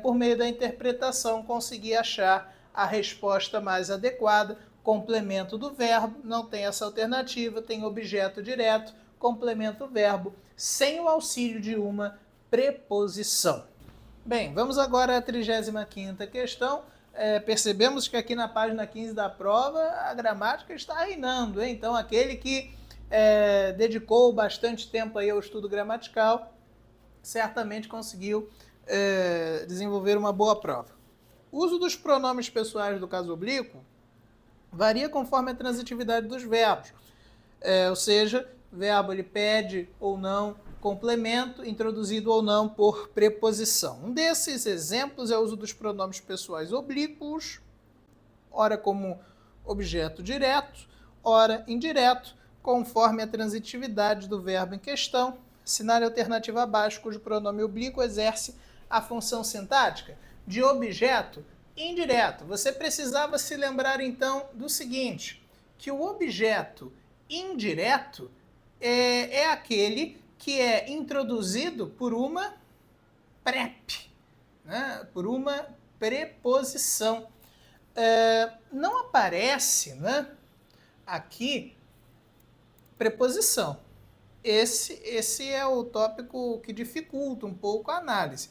A: por meio da interpretação, conseguir achar a resposta mais adequada. Complemento do verbo, não tem essa alternativa, tem objeto direto, complemento do verbo, sem o auxílio de uma preposição. Bem, vamos agora à 35ª questão. Percebemos que aqui na página 15 da prova a gramática está reinando, hein? Então aquele que dedicou bastante tempo aí ao estudo gramatical certamente conseguiu desenvolver uma boa prova. O uso dos pronomes pessoais do caso oblíquo varia conforme a transitividade dos verbos, ou seja, o verbo ele pede ou não complemento, introduzido ou não por preposição. Um desses exemplos é o uso dos pronomes pessoais oblíquos, ora como objeto direto, ora indireto, conforme a transitividade do verbo em questão. Assinale a alternativa abaixo, cujo pronome oblíquo exerce a função sintática de objeto indireto. Você precisava se lembrar, então, do seguinte, que o objeto indireto é aquele que é introduzido por uma prep, né? Por uma preposição. Não aparece, né, aqui preposição. Esse é o tópico que dificulta um pouco a análise.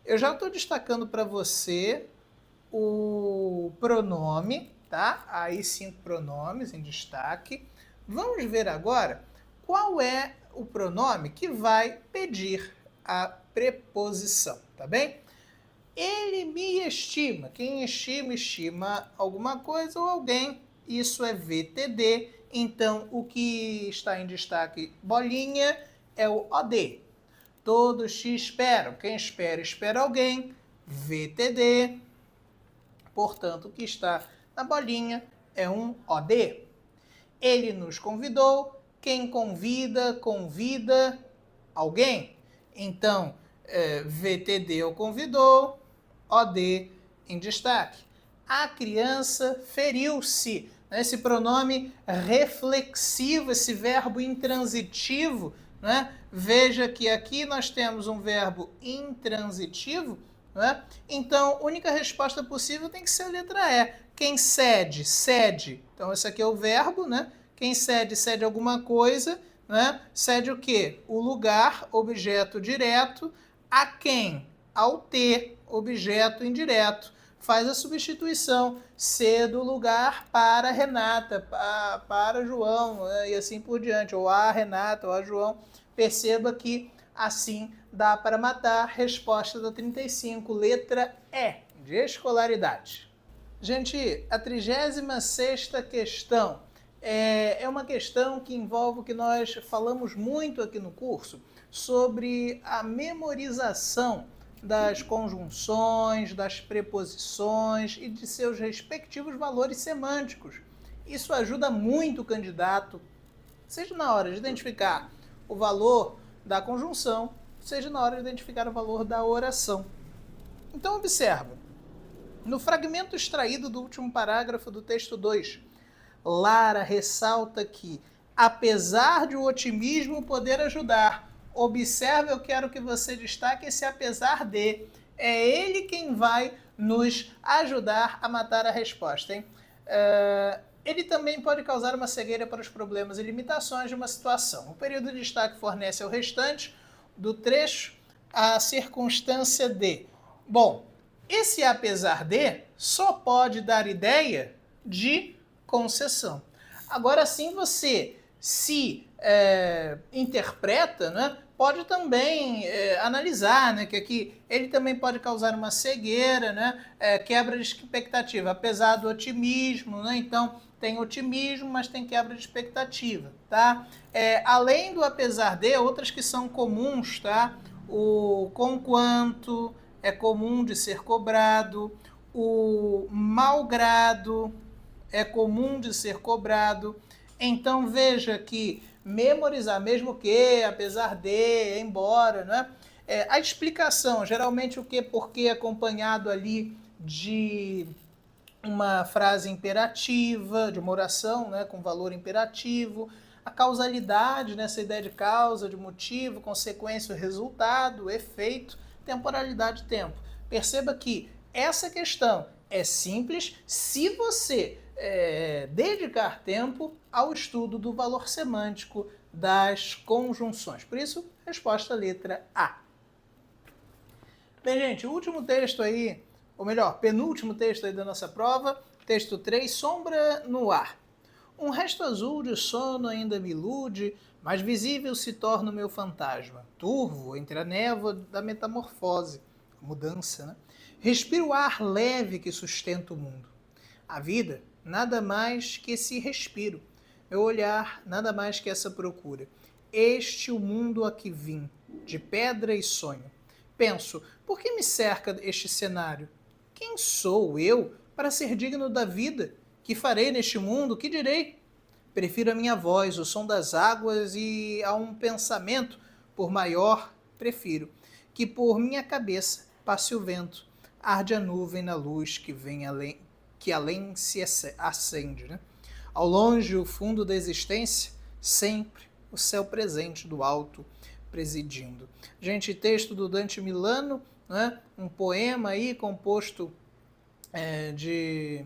A: Eu já estou destacando para você o pronome, tá? Aí 5 pronomes em destaque. Vamos ver agora qual é o pronome que vai pedir a preposição, tá bem? Ele me estima. Quem estima, estima alguma coisa ou alguém. Isso é VTD. Então, o que está em destaque, bolinha, é o OD. Todos te esperam. Quem espera, espera alguém. VTD. Portanto, o que está na bolinha é um OD. Ele nos convidou. Quem convida, convida alguém. Então, VTD o convidou, OD em destaque. A criança feriu-se. Esse pronome reflexivo, esse verbo intransitivo, né? Veja que aqui nós temos um verbo intransitivo, né? Então, a única resposta possível tem que ser a letra E. Quem cede, cede. Então, esse aqui é o verbo, né? Quem cede, cede alguma coisa, né? Cede o quê? O lugar, objeto direto. A quem? Ao ter, objeto indireto. Faz a substituição. Cedo lugar para Renata, para João, né? E assim por diante. Ou a Renata, ou a João. Perceba que assim dá para matar. Resposta da 35, letra E, de escolaridade. Gente, a 36ª questão é uma questão que envolve o que nós falamos muito aqui no curso, sobre a memorização das conjunções, das preposições e de seus respectivos valores semânticos. Isso ajuda muito o candidato, seja na hora de identificar o valor da conjunção, seja na hora de identificar o valor da oração. Então, observa. No fragmento extraído do último parágrafo do texto 2, Lara ressalta que, apesar de o otimismo poder ajudar, observe, eu quero que você destaque esse apesar de. É ele quem vai nos ajudar a matar a resposta, hein? Ele também pode causar uma cegueira para os problemas e limitações de uma situação. O período de destaque fornece ao restante do trecho a circunstância de. Bom, esse apesar de só pode dar ideia de concessão. Agora sim você se interpreta, né? Pode também analisar, né, que aqui ele também pode causar uma cegueira, né, quebra de expectativa, apesar do otimismo, né? Então tem otimismo, mas tem quebra de expectativa, tá? Além do apesar de, outras que são comuns, tá? O conquanto é comum de ser cobrado, o malgrado é comum de ser cobrado. Então veja que memorizar, mesmo que, apesar de, embora, né? A explicação, geralmente o que, porque, acompanhado ali de uma frase imperativa, de uma oração, né, com valor imperativo, a causalidade, nessa ideia de causa, de motivo, consequência, resultado, efeito, temporalidade, tempo. Perceba que essa questão é simples se você dedicar tempo ao estudo do valor semântico das conjunções. Por isso, resposta letra A. Bem, gente, o último texto aí, ou melhor, penúltimo texto aí da nossa prova, texto 3, sombra no ar. Um resto azul de sono ainda me ilude, mas visível se torna o meu fantasma, turvo entre a névoa da metamorfose, mudança, né? Respiro o ar leve que sustenta o mundo. A vida, nada mais que esse respiro. Meu olhar, nada mais que essa procura. Este o mundo a que vim, de pedra e sonho. Penso, por que me cerca este cenário? Quem sou eu para ser digno da vida? Que farei neste mundo? Que direi? Prefiro a minha voz, o som das águas e a um pensamento, por maior, prefiro, que por minha cabeça passe o vento, arde a nuvem na luz que vem além, que além se acende, né? Ao longe, o fundo da existência, sempre o céu presente do alto presidindo. Gente, texto do Dante Milano, né? Um poema aí composto de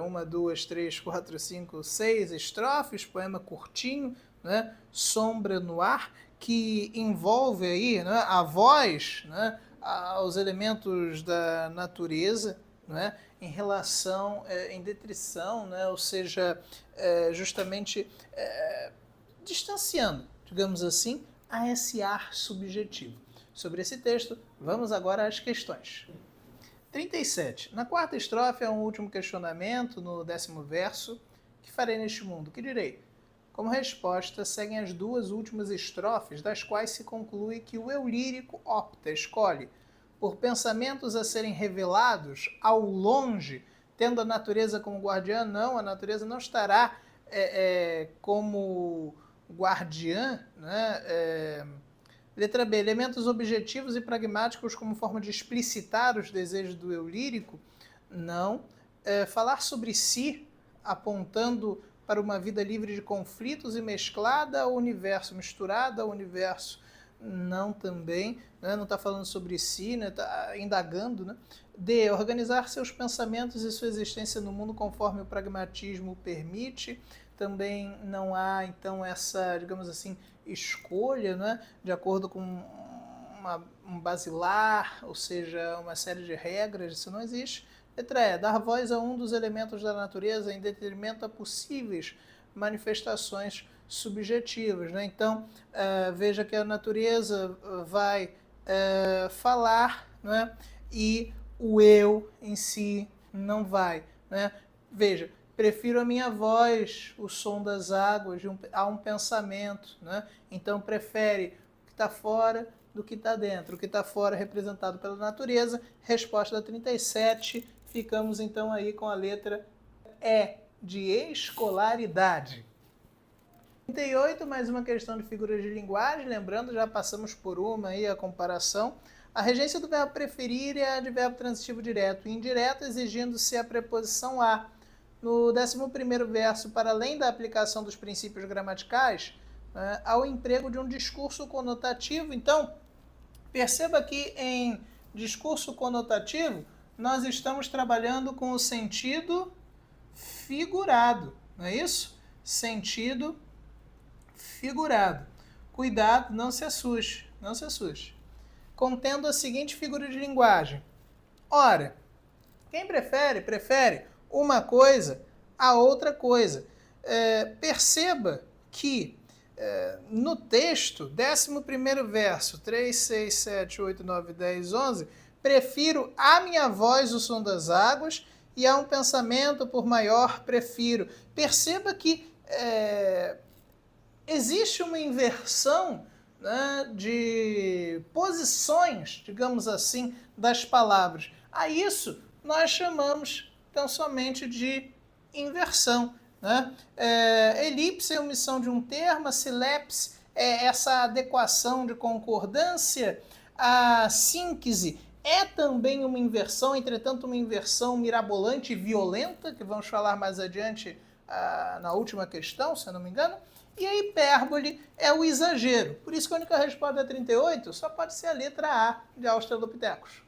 A: uma, duas, três, quatro, cinco, seis estrofes, poema curtinho, né? Sombra no ar, que envolve aí, né, a voz, né, aos elementos da natureza, né, em relação, em detrição, né, ou seja, justamente distanciando, digamos assim, a esse ar subjetivo. Sobre esse texto, vamos agora às questões. 37. Na quarta estrofe há um último questionamento no 10º verso. Que farei neste mundo? Que direi? Como resposta, seguem as duas últimas estrofes, das quais se conclui que o eu lírico escolhe, por pensamentos a serem revelados ao longe, tendo a natureza como guardiã. Não, a natureza não estará como guardiã, né? Letra B. Elementos objetivos e pragmáticos como forma de explicitar os desejos do eu lírico. Não. Falar sobre si, apontando para uma vida livre de conflitos e mesclada ao universo, misturada ao universo. Não também. Né? Não está falando sobre si, né? Está indagando. Né? D. Organizar seus pensamentos e sua existência no mundo conforme o pragmatismo permite. Também não há, então, essa, digamos assim, escolha, né, de acordo com um basilar, ou seja, uma série de regras, isso não existe. Letra E, dar voz a um dos elementos da natureza em detrimento a possíveis manifestações subjetivas. Né? Então, veja que a natureza vai falar, né, e o eu em si não vai. Né? Veja, prefiro a minha voz, o som das águas, a um pensamento. Né? Então, prefere o que está fora do que está dentro. O que está fora é representado pela natureza. Resposta da 37. Ficamos, então, aí com a letra E, de escolaridade. 38, mais uma questão de figuras de linguagem. Lembrando, já passamos por uma aí, a comparação. A regência do verbo preferir é advérbio transitivo direto e indireto, exigindo-se a preposição a. No 11º verso, para além da aplicação dos princípios gramaticais, há o emprego de um discurso conotativo. Então, perceba que em discurso conotativo, nós estamos trabalhando com o sentido figurado, não é isso? Sentido figurado. Cuidado, não se assuste, não se assuste. Contendo a seguinte figura de linguagem. Ora, quem prefere uma coisa a outra coisa. Perceba que no texto, 11º verso, 3, 6, 7, 8, 9, 10, 11, prefiro a minha voz, o som das águas, e a um pensamento por maior prefiro. Perceba que existe uma inversão, né, de posições, digamos assim, das palavras. A isso nós chamamos então somente de inversão. Né? Elipse é a omissão de um termo, a silepse é essa adequação de concordância, a síntese é também uma inversão, entretanto uma inversão mirabolante e violenta, que vamos falar mais adiante na última questão, se eu não me engano. E a hipérbole é o exagero. Por isso que a única resposta é 38 só pode ser a letra A de Australopithecus.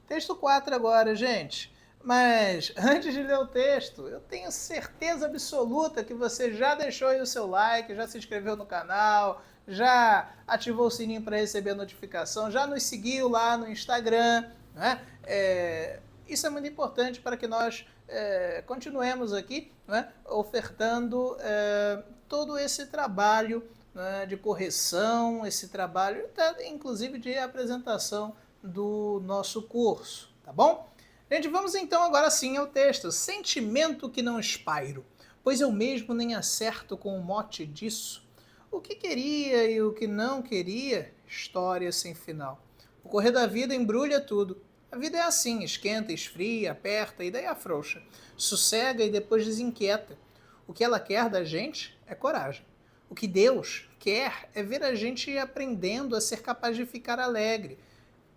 A: Texto 4 agora, gente. Mas antes de ler o texto, eu tenho certeza absoluta que você já deixou aí o seu like, já se inscreveu no canal, já ativou o sininho para receber a notificação, já nos seguiu lá no Instagram. Né? Isso é muito importante para que nós continuemos aqui, né, ofertando todo esse trabalho, né, de correção, esse trabalho, inclusive de apresentação do nosso curso, tá bom? Gente, vamos então agora sim ao texto. Sentimento que não espairo, pois eu mesmo nem acerto com o mote disso. O que queria e o que não queria, história sem final. O correr da vida embrulha tudo. A vida é assim, esquenta, esfria, aperta e daí afrouxa. Sossega e depois desinquieta. O que ela quer da gente é coragem. O que Deus quer é ver a gente aprendendo a ser capaz de ficar alegre,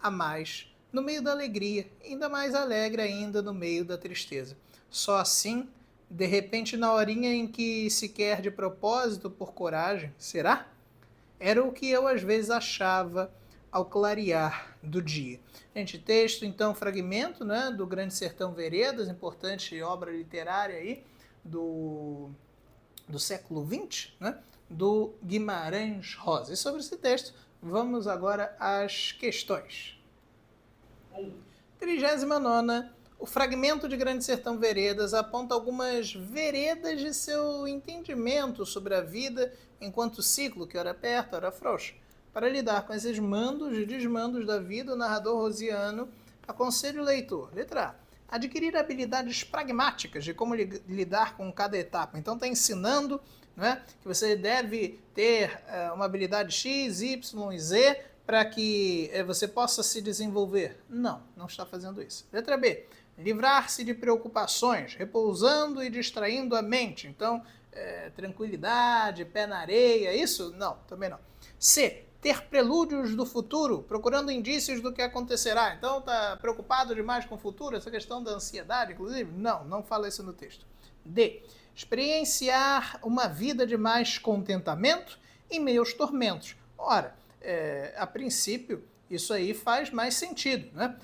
A: a mais no meio da alegria, ainda mais alegre ainda no meio da tristeza. Só assim, de repente, na horinha em que se quer de propósito por coragem, será? Era o que eu às vezes achava ao clarear do dia. Gente, texto, então, fragmento, né, do Grande Sertão Veredas, importante obra literária aí do século XX, né, do Guimarães Rosa. E sobre esse texto, vamos agora às questões. 39ª, o fragmento de Grande Sertão Veredas aponta algumas veredas de seu entendimento sobre a vida enquanto ciclo que ora aperta, ora afrouxa. Para lidar com esses mandos e desmandos da vida, o narrador rosiano aconselha o leitor. Letra A. Adquirir habilidades pragmáticas de como lidar com cada etapa. Então está ensinando, né, que você deve ter uma habilidade X, Y e Z para que você possa se desenvolver. Não, não está fazendo isso. Letra B. Livrar-se de preocupações, repousando e distraindo a mente. Então, tranquilidade, pé na areia, isso? Não, também não. C. Ter prelúdios do futuro, procurando indícios do que acontecerá. Então, está preocupado demais com o futuro? Essa questão da ansiedade, inclusive? Não, não fala isso no texto. D. Experienciar uma vida de mais contentamento em meio aos tormentos. Ora, a princípio, isso aí faz mais sentido, né?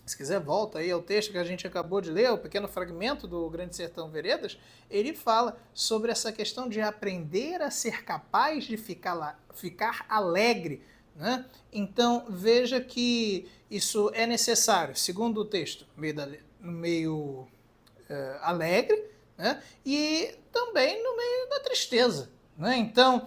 A: Se quiser, volta aí ao texto que a gente acabou de ler, o pequeno fragmento do Grande Sertão Veredas, ele fala sobre essa questão de aprender a ser capaz de ficar alegre, né? Então, veja que isso é necessário, segundo o texto, meio alegre, né? E também no meio da tristeza. Né? Então,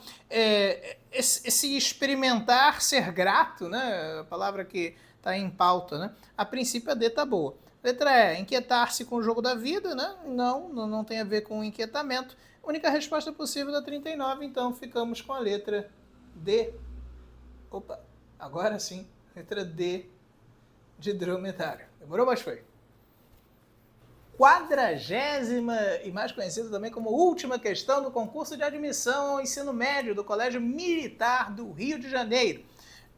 A: esse experimentar ser grato, né? A palavra que está em pauta, né? A princípio a D está boa. Letra E, inquietar-se com o jogo da vida, né? Não tem a ver com inquietamento. Única resposta possível da 39, então ficamos com a letra D. Opa, agora sim, letra D de dromedário. Demorou, mas foi. 40ª e mais conhecida também como última questão do concurso de admissão ao ensino médio do Colégio Militar do Rio de Janeiro.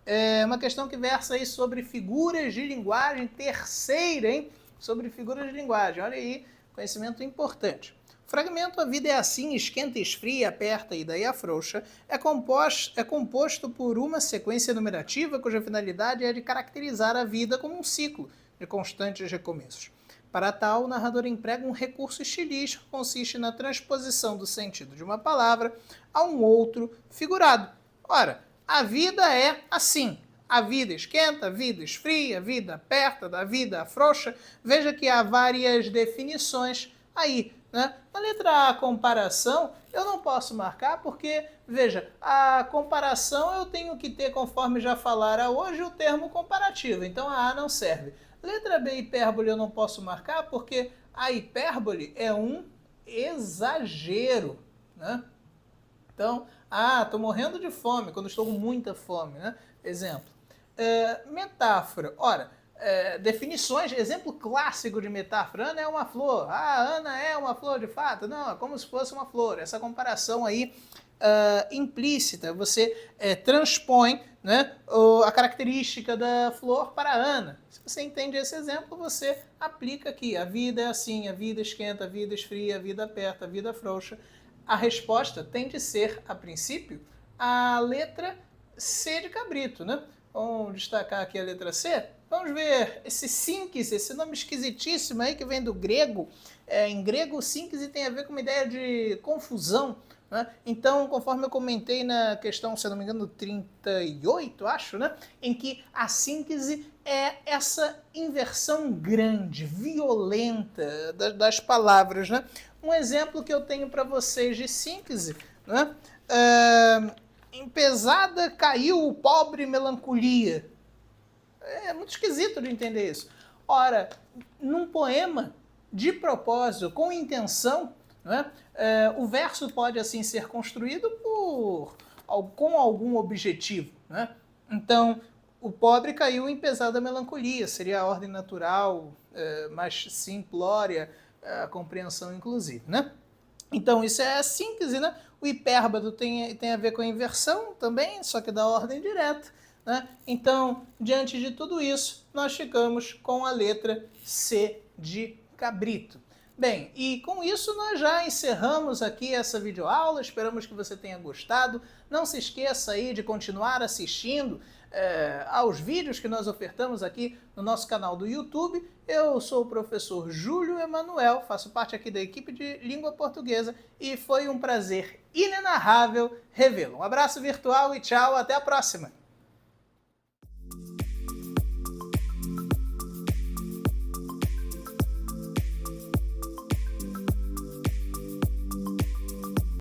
A: É uma questão que versa aí sobre figuras de linguagem, terceira, hein? Sobre figuras de linguagem. Olha aí, conhecimento importante. O fragmento A Vida é Assim, Esquenta e Esfria, Aperta e daí Afrouxa é composto por uma sequência numerativa cuja finalidade é de caracterizar a vida como um ciclo de constantes recomeços. Para tal, o narrador emprega um recurso estilístico que consiste na transposição do sentido de uma palavra a um outro figurado. Ora, a vida é assim. A vida esquenta, a vida esfria, a vida aperta, a vida afrouxa. Veja que há várias definições aí, né? Na letra A, comparação, eu não posso marcar porque, veja, a comparação eu tenho que ter, conforme já falara hoje, o termo comparativo. Então a A não serve. Letra B, hipérbole, eu não posso marcar porque a hipérbole é um exagero, né? Então, estou morrendo de fome, quando estou com muita fome, né? Exemplo. Metáfora. Ora, definições, exemplo clássico de metáfora. Ana é uma flor. Ana é uma flor de fato. Não, é como se fosse uma flor. Essa comparação aí implícita. Você transpõe, né, a característica da flor para a Ana. Se você entende esse exemplo, você aplica aqui. A vida é assim, a vida esquenta, a vida esfria, a vida aperta, a vida afrouxa. A resposta tem de ser, a princípio, a letra C de cabrito, né? Vamos destacar aqui a letra C. Vamos ver esse síntese, esse nome esquisitíssimo aí que vem do grego. Em grego, síntese tem a ver com uma ideia de confusão, né? Então, conforme eu comentei na questão, se eu não me engano, 38, acho, né? Em que a síntese é essa inversão grande, violenta das palavras, né? Um exemplo que eu tenho para vocês de síntese, né? Em pesada caiu o pobre melancolia. É muito esquisito de entender isso. Ora, num poema, de propósito, com intenção, né, o verso pode assim ser construído com algum objetivo. Né? Então, o pobre caiu em pesada melancolia, seria a ordem natural, mais simplória, a compreensão inclusive, né? Então isso é a síntese, né? O hipérbado tem a ver com a inversão também, só que da ordem direta, né? Então, diante de tudo isso, nós ficamos com a letra C de cabrito. Bem, e com isso nós já encerramos aqui essa videoaula, esperamos que você tenha gostado. Não se esqueça aí de continuar assistindo aos vídeos que nós ofertamos aqui no nosso canal do YouTube. Eu sou o professor Júlio Emanuel, faço parte aqui da equipe de língua portuguesa e foi um prazer inenarrável revê-lo. Um abraço virtual e tchau, até a próxima!